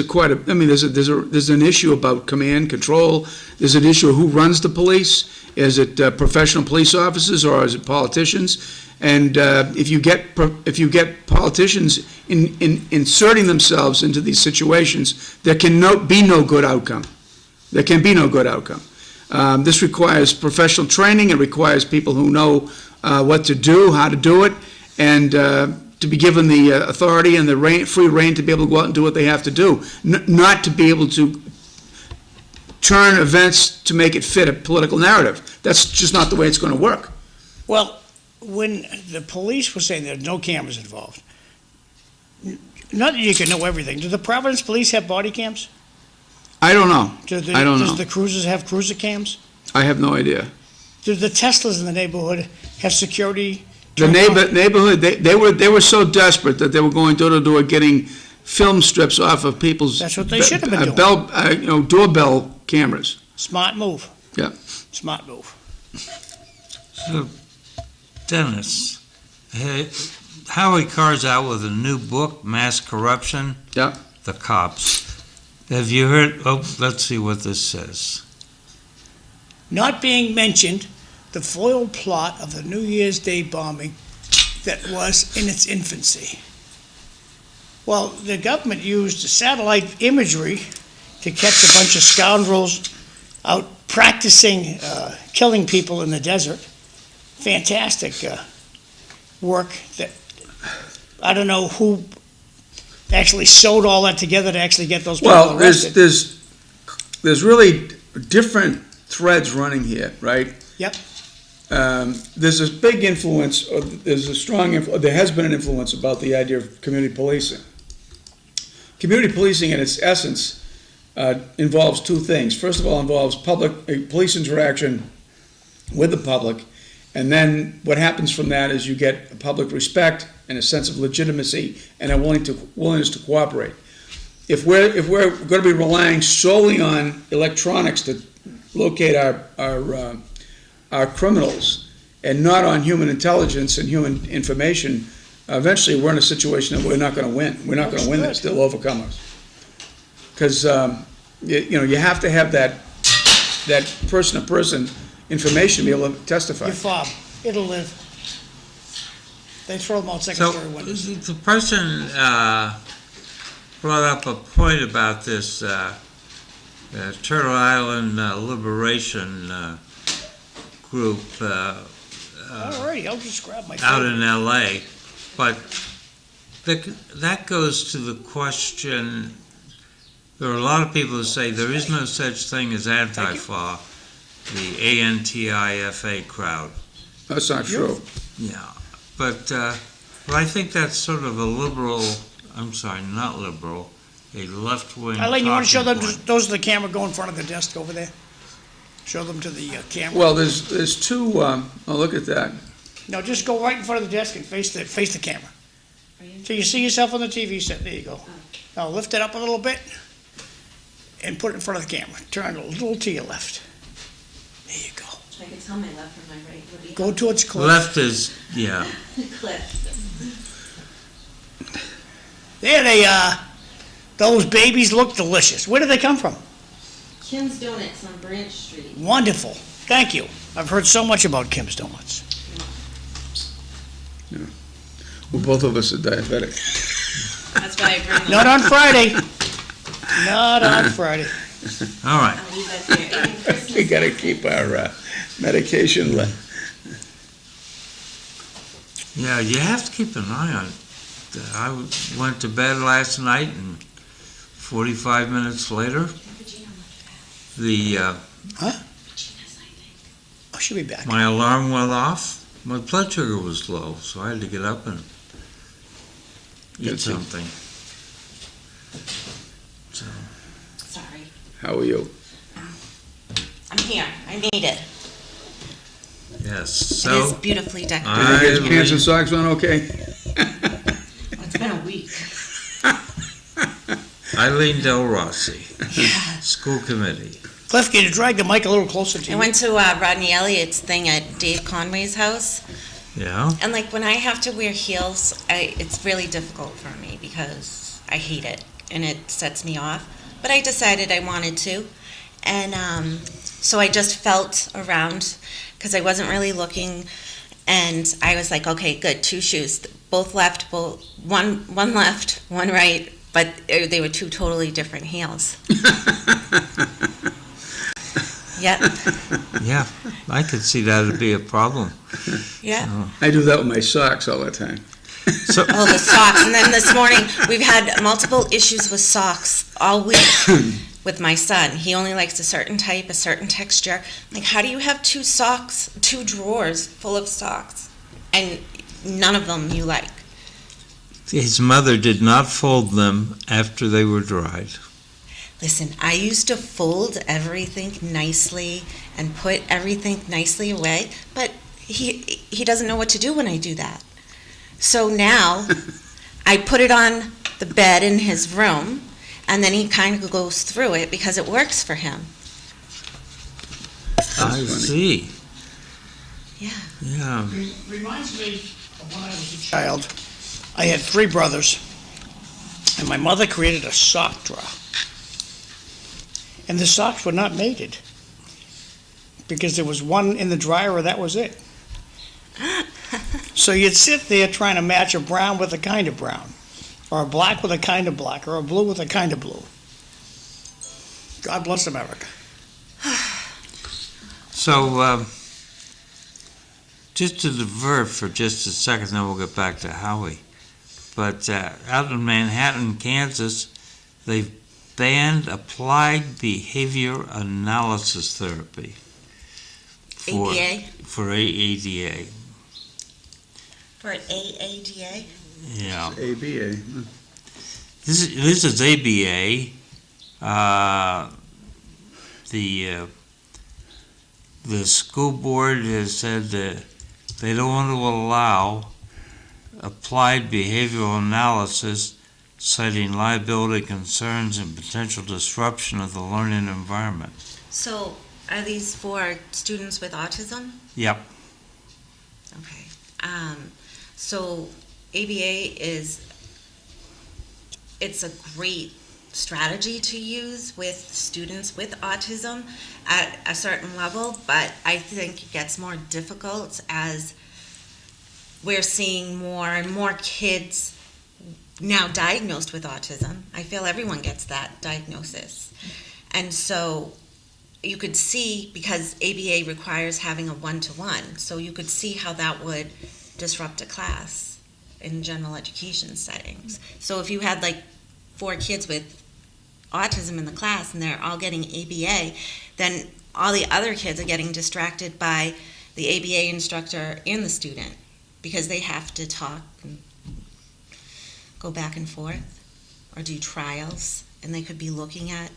an issue about command control. There's an issue of who runs the police. Is it professional police officers or is it politicians? And if you get politicians inserting themselves into these situations, there can be no good outcome. There can be no good outcome. This requires professional training. It requires people who know what to do, how to do it, and to be given the authority and the free rein to be able to go out and do what they have to do, not to be able to turn events to make it fit a political narrative. That's just not the way it's going to work. Well, when the police were saying there are no cameras involved, not that you can know everything. Do the Providence police have body cams? I don't know. Does the cruisers have cruiser cams? I have no idea. Do the Teslas in the neighborhood have security? The neighborhood, they were so desperate that they were going door to door getting film strips off of people's. That's what they should have been doing. Doorbell cameras. Smart move. Yeah. Smart move. So, Dennis, Howie Carr's out with a new book, Mass Corruption. Yeah. The Cops. Have you heard? Oh, let's see what this says. Not being mentioned, the foiled plot of the New Year's Day bombing that was in its infancy. Well, the government used satellite imagery to catch a bunch of scoundrels out practicing killing people in the desert. Fantastic work that I don't know who actually sewed all that together to actually get those people arrested. There's really different threads running here, right? Yep. There's this big influence, or there's a strong influence, there has been an influence about the idea of community policing. Community policing in its essence involves two things. First of all, involves police interaction with the public, and then what happens from that is you get public respect and a sense of legitimacy and a willingness to cooperate. If we're going to be relying solely on electronics to locate our criminals and not on human intelligence and human information, eventually we're in a situation that we're not going to win. We're not going to win this. They'll overcome us. Because you have to have that person-to-person information to be able to testify. Your fob, it'll live. They throw them out second-story windows. The person brought up a point about this Turtle Island Liberation Group All righty, I'll just grab my out phone. in L.A., but that goes to the question, there are a lot of people who say there is no such thing as Antifa, the ANTIFA crowd. That's not true. Yeah, but I think that's sort of a liberal I'm sorry, not liberal, a left-wing Eileen, you want to show them, talking point. those are the camera, go in front of the desk over there? Show them to the camera. Well, there's two, oh, look at that. No, just go right in front of the desk and face the camera. So you see yourself on the TV set, there you go. Now lift it up a little bit and put it in front of the camera. Turn a little to your left. There you go. I can tell my left from my right. What do you Go towards Cliff. Left is, yeah, Cliff. There they are. Those babies look delicious. Where do they come from? Kim's Donuts on Branch Street. Wonderful. Thank you. I've heard so much about Kim's Donuts. Well, both of us are diabetic. That's why I bring them. Not on Friday. Not on Friday. all right. I'll leave that there. And Christmas We gotta keep our medication. Yeah, you have to keep an eye on it. I went to bed last night and 45 minutes later, the Oh, she'll be back. my alarm went off. My blood sugar was low, so I had to get up and eat Good thing. something. So, Sorry. How are you? I'm here. I made it. yes, It is so beautifully decorated. Did you get your pants I, and socks on okay? It's been a week. Eileen Delrossi, Yeah. school committee. Cliff, can you drag the mic a little closer to I you? went to Rodney Elliott's thing at Dave Conway's house. Yeah, And like when I have to wear heels, it's really difficult for me because I hate it and it sets me off. But I decided I wanted to. And so I just felt around because I wasn't really looking. And I was like, okay, good, 2 shoes, both left, one left, one right, but they were 2 totally different heels. Yep, yeah, I could see that would be a problem. yeah. I do that with my socks all the time. So, Oh, the socks. And then this morning, we've had multiple issues with socks all week with my son. He only likes a certain type, a certain texture. Like, how do you have 2 socks, 2 drawers full of socks, and none of them you like? his mother did not fold them after they were dried. Listen, I used to fold everything nicely and put everything nicely away, but he doesn't know what to do when I do that. So now I put it on the bed in his room, and then he kind of goes through it because it works for him. I funny. see. Yeah. Yeah. Reminds me of when I was a child. I had 3 brothers, and my mother created a sock drawer. And the socks were not mated because there was one in the dryer, or that was it. So you'd sit there trying to match a brown with a kind of brown, or a black with a kind of black, or a blue with a kind of blue. God bless America. So, just to divert for just a second, then we'll get back to Howie. But out in Manhattan, Kansas, they've banned applied behavior analysis therapy. ABA? For AADA. For an AADA? Yeah. ABA. This is ABA. The school board has said that they don't want to allow applied behavioral analysis, citing liability concerns and potential disruption of the learning environment. So are these for students with autism? Yep. Okay. So ABA it's a great strategy to use with students with autism at a certain level, but I think it gets more difficult as we're seeing more and more kids now diagnosed with autism. I feel everyone gets that diagnosis. And so you could see, because ABA requires having a one-to-one, so you could see how that would disrupt a class in general education settings. So if you had like 4 kids with autism in the class and they're all getting ABA, then all the other kids are getting distracted by the ABA instructor and the student because they have to talk and go back and forth or do trials, and they could be looking at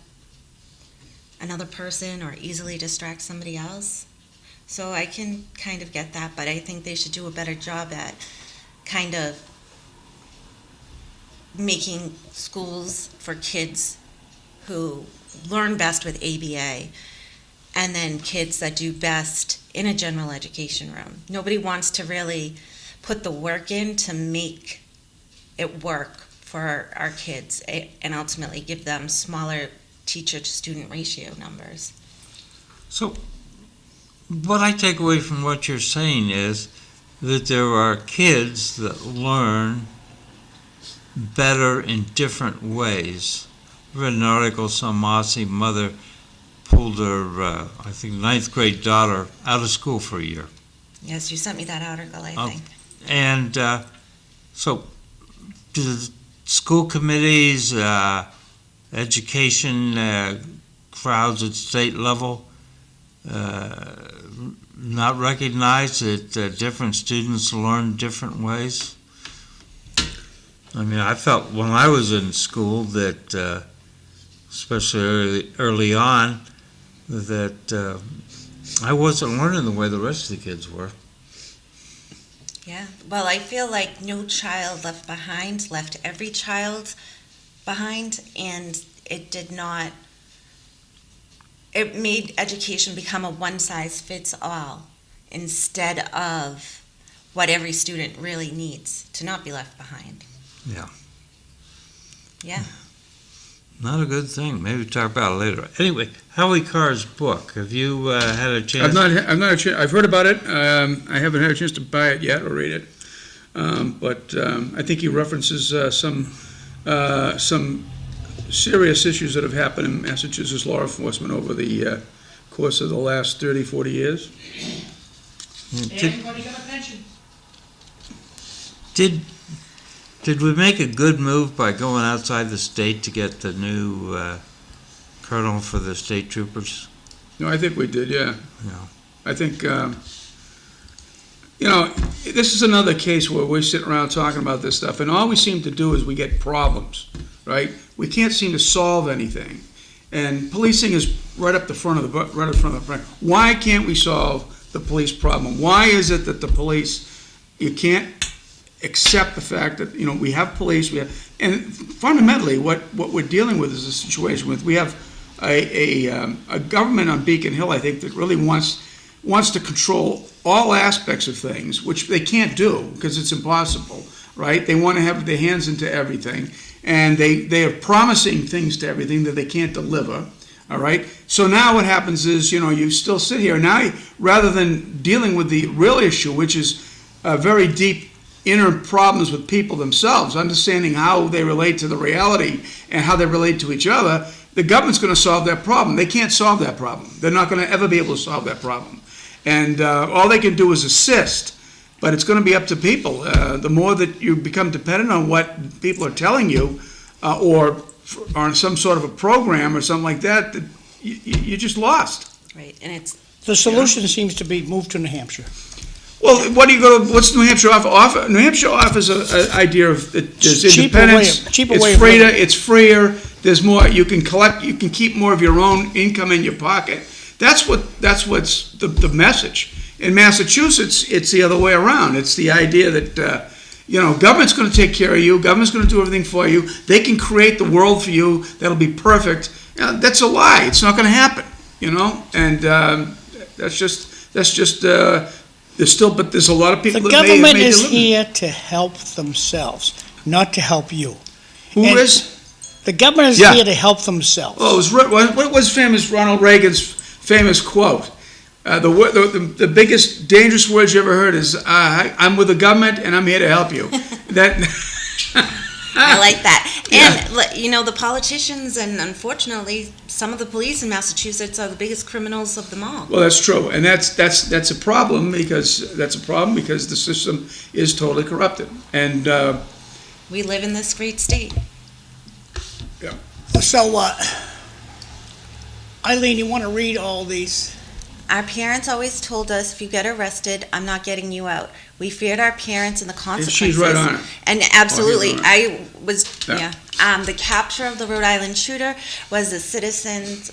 another person or easily distract somebody else. So I can kind of get that, but I think they should do a better job at kind of making schools for kids who learn best with ABA, and then kids that do best in a general education room. Nobody wants to really put the work in to make it work for our kids and ultimately give them smaller teacher-to-student ratio numbers. So, what I take away from what you're saying is that there are kids that learn better in different ways. I read an article, some Aussie mother pulled her, I think, 9th grade daughter out of school for a year. Yes, you sent me that article, I think. And so, do the school committees, education crowds at state level not recognize that different students learn different ways? I mean, I felt when I was in school that, especially early on, that I wasn't learning the way the rest of the kids were. Yeah, well, I feel like No Child Left Behind left every child behind, and it made education become a one-size-fits-all instead of what every student really needs to not be left behind. Yeah. Yeah. Not a good thing. Maybe talk about it later. Anyway, Howie Carr's book. Have you had a chance? I've heard about it. I haven't had a chance to buy it yet or read it. But I think he references some serious issues that have happened in Massachusetts law enforcement over the course of the last 30, 40 years. Everybody got a pension. Did we make a good move by going outside the state to get the new colonel for the state troopers? No, I think we did, yeah. Yeah. I think, this is another case where we sit around talking about this stuff, and all we seem to do is we get problems, right? We can't seem to solve anything. And policing is right up the front of the front. Why can't we solve the police problem? Why is it that the police, you can't accept the fact that, we have police, and fundamentally what we're dealing with is a situation with, we have a government on Beacon Hill, I think, that really wants to control all aspects of things, which they can't do because it's impossible, right? They want to have their hands into everything, and they are promising things to everything that they can't deliver, all right? So now what happens is, you still sit here. Now, rather than dealing with the real issue, which is very deep inner problems with people themselves, understanding how they relate to the reality and how they relate to each other, the government's going to solve that problem. They can't solve that problem. They're not going to ever be able to solve that problem. And all they can do is assist, but it's going to be up to people. The more that you become dependent on what people are telling you, or on some sort of a program or something like that, you're just lost. Right, and The solution seems to be move to New Hampshire. Well, what's New Hampshire offer? New Hampshire offers an idea of there's independence. It's freer. There's more. You can keep more of your own income in your pocket. That's what's the message. In Massachusetts, it's the other way around. It's the idea that government's going to take care of you. Government's going to do everything for you. They can create the world for you. That'll be perfect. That's a lie. It's not going to happen. And that's just. But there's a lot of people The that government may is deliver. here to help themselves, not to help you. Who And is? The government is Yeah. here to help themselves. Oh, what was Ronald Reagan's famous quote? The biggest dangerous words you ever heard is, "I'm with the government and I'm here to help you." That. I like that. Yeah. And, the politicians and, unfortunately, some of the police in Massachusetts are the biggest criminals of them all. Well, that's true, and that's a problem because the system is totally corrupted, and We live in this great state. So, Eileen, you want to read all these? Our parents always told us, if you get arrested, I'm not getting you out. We feared our parents and the consequences. she's right on it. And absolutely, Oh, he's right. I was, Yeah. yeah. The capture of the Rhode Island shooter was the citizens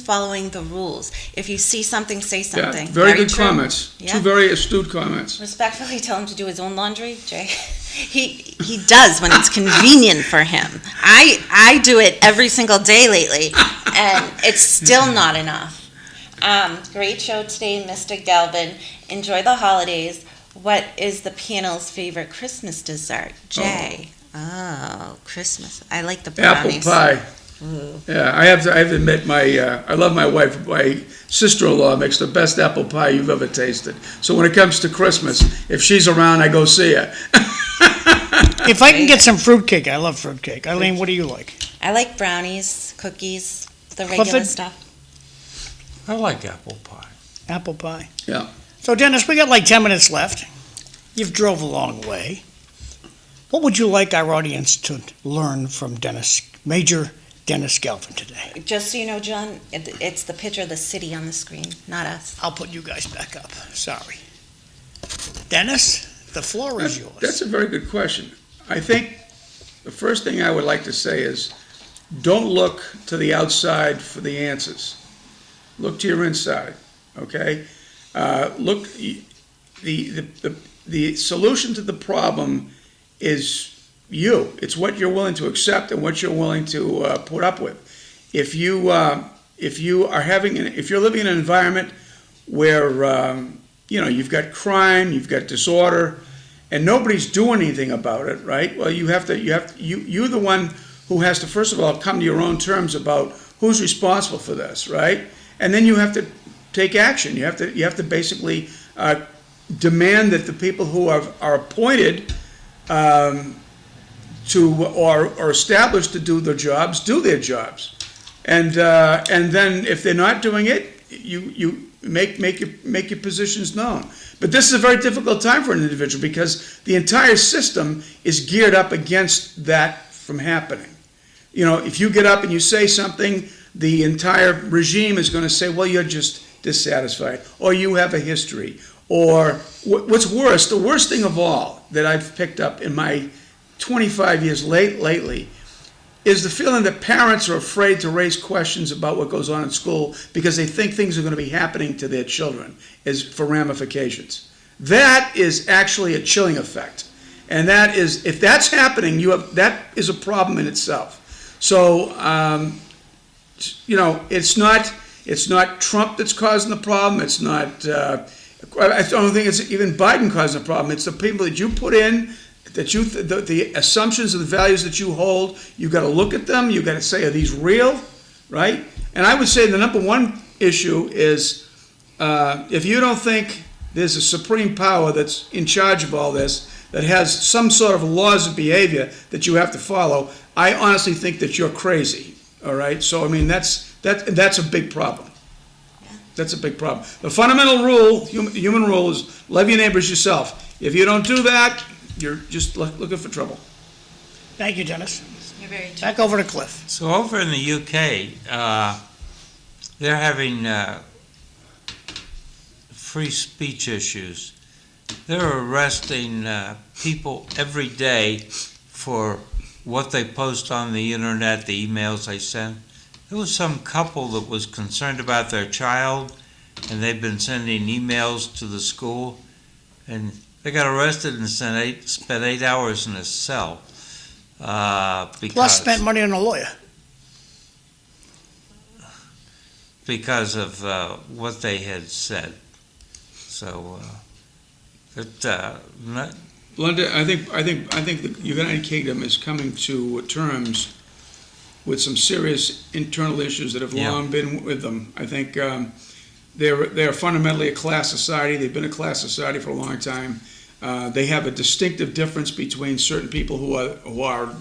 following the rules. If you see something, say something. Yeah, very good true. comments. Yeah. Two very astute comments. Respectfully tell him to do his own laundry, Jay. He does when it's convenient for him. I do it every single day lately, and it's still not enough. Great show today, Mr. Galvin. Enjoy the holidays. What is the panel's favorite Christmas dessert? Jay. Oh, Christmas. I like the Apple brownies. pie. Ooh. Yeah, I have to admit, I love my wife. My sister-in-law makes the best apple pie you've ever tasted. So when it comes to Christmas, if she's around, I go see her. If I can get some fruitcake, I love fruitcake. Eileen, what do you like? I like brownies, cookies, the regular Clifford? stuff. I like apple pie. Apple pie. Yeah. So Dennis, we got like 10 minutes left. You've drove a long way. What would you like our audience to learn from Major Dennis Galvin today? Just so you know, John, it's the picture of the city on the screen, not us. I'll put you guys back up. Sorry. Dennis, the floor is yours. That's a very good question. I think the first thing I would like to say is, don't look to the outside for the answers. Look to your inside, okay? Look, the solution to the problem is you. It's what you're willing to accept and what you're willing to put up with. If you're living in an environment where you've got crime, you've got disorder, and nobody's doing anything about it, right? Well, you're the one who has to first of all come to your own terms about who's responsible for this, right? And then you have to take action. You have to basically demand that the people who are appointed or established to do their jobs do their jobs, and then if they're not doing it, you make your positions known. But this is a very difficult time for an individual because the entire system is geared up against that from happening. If you get up and you say something, the entire regime is going to say, well, you're just dissatisfied, or you have a history, or what's worse, the worst thing of all that I've picked up in my 25 years lately is the feeling that parents are afraid to raise questions about what goes on in school because they think things are going to be happening to their children for ramifications. That is actually a chilling effect. And that is, if that's happening, that is a problem in itself. So, it's not Trump that's causing the problem. It's not, I don't think it's even Biden causing the problem. It's the people that you put in, the assumptions and the values that you hold. You've got to look at them. You've got to say, are these real, right? And I would say the number one issue is if you don't think there's a supreme power that's in charge of all this, that has some sort of laws of behavior that you have to follow, I honestly think that you're crazy, all right? So, I mean, that's a big problem. That's a big problem. The fundamental rule, human rule, is love your neighbors yourself. If you don't do that, you're just looking for trouble. Thank you, Dennis. You're very true. Back over to Cliff. So over in the UK, they're having free speech issues. They're arresting people every day for what they post on the internet, the emails they send. There was some couple that was concerned about their child, and they've been sending emails to the school, and they got arrested and spent 8 hours in a cell. Plus spent money on a lawyer. Because of what they had said. So, Linda, I think the United Kingdom is coming to terms with some serious internal issues that have long been with them. I think they're fundamentally a class society. They've been a class society for a long time. They have a distinctive difference between certain people who are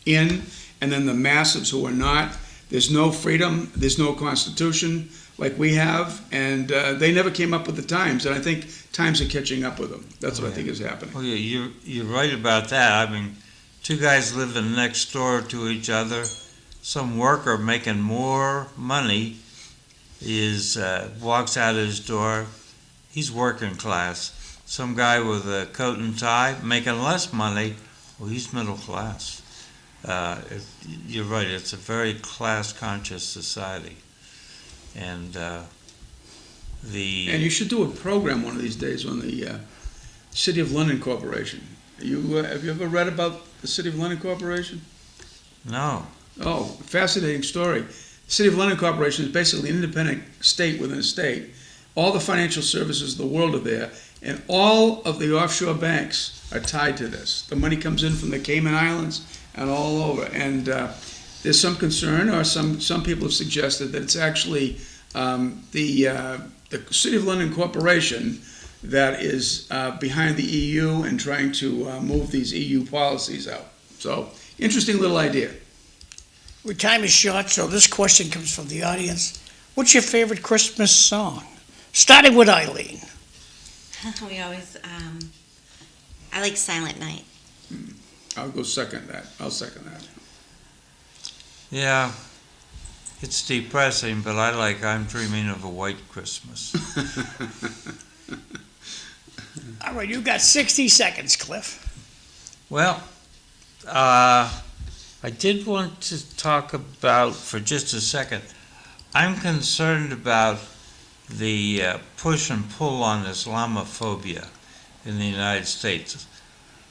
in and then the masses who are not. There's no freedom. There's no constitution like we have, and they never came up with the times. And I think times are catching up with them. That's what I think is happening. Well, yeah, you're right about that. I mean, two guys living next door to each other. Some worker making more money walks out his door. He's working class. Some guy with a coat and tie making less money Well, he's middle class. You're right, it's a very class-conscious society. And And you should do a program one of these days on the City of London Corporation. Have you ever read about the City of London Corporation? No. Oh, fascinating story. The City of London Corporation is basically an independent state within a state. All the financial services of the world are there, and all of the offshore banks are tied to this. The money comes in from the Cayman Islands and all over. And there's some concern, or some people have suggested that it's actually the City of London Corporation that is behind the EU and trying to move these EU policies out. So, interesting little idea. Our time is short, so this question comes from the audience. What's your favorite Christmas song? Starting with Eileen. We always, I like Silent Night. I'll second that. Yeah, it's depressing, but I like I'm Dreaming of a White Christmas. All right, you've got 60 seconds, Cliff. Well, I did want to talk about, for just a second, I'm concerned about the push and pull on Islamophobia in the United States.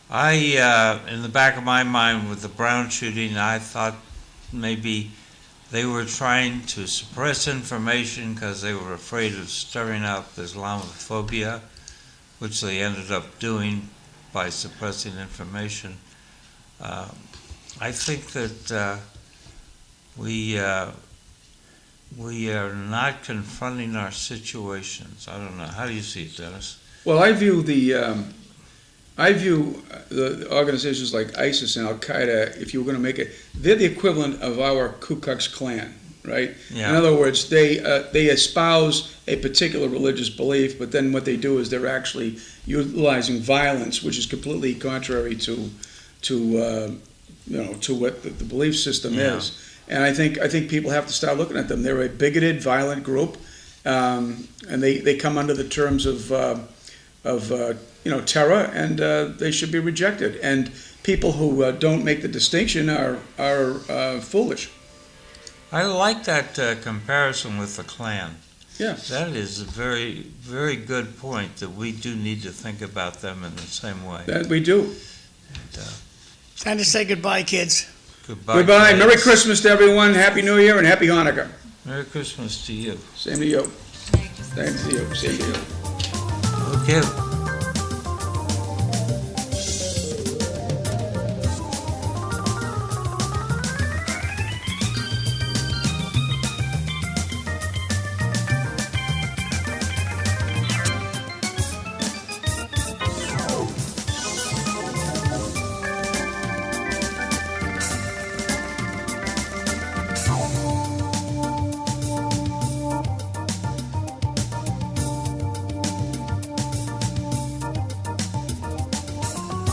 In the back of my mind with the Brown shooting, I thought maybe they were trying to suppress information because they were afraid of stirring up Islamophobia, which they ended up doing by suppressing information. I think that we are not confronting our situations. I don't know. How do you see it, Dennis? Well, I view the organizations like ISIS and Al Qaeda. If you were going to make it, they're the equivalent of our Ku Klux Klan, right? Yeah. In other words, they espouse a particular religious belief, but then what they do is they're actually utilizing violence, which is completely contrary to what the belief system is. And I think people have to start looking at them. They're a bigoted, violent group, and they come under the terms of terror, and they should be rejected. And people who don't make the distinction are foolish. I like that comparison with the Klan. Yeah. That is a very, very good point, that we do need to think about them in the same way. That we do. Time to say goodbye, kids. Goodbye. Goodbye. kids. Merry Christmas to everyone. Happy New Year and Happy Hanukkah. Merry Christmas to you. Same to you. Same to you. Same to you. Okay.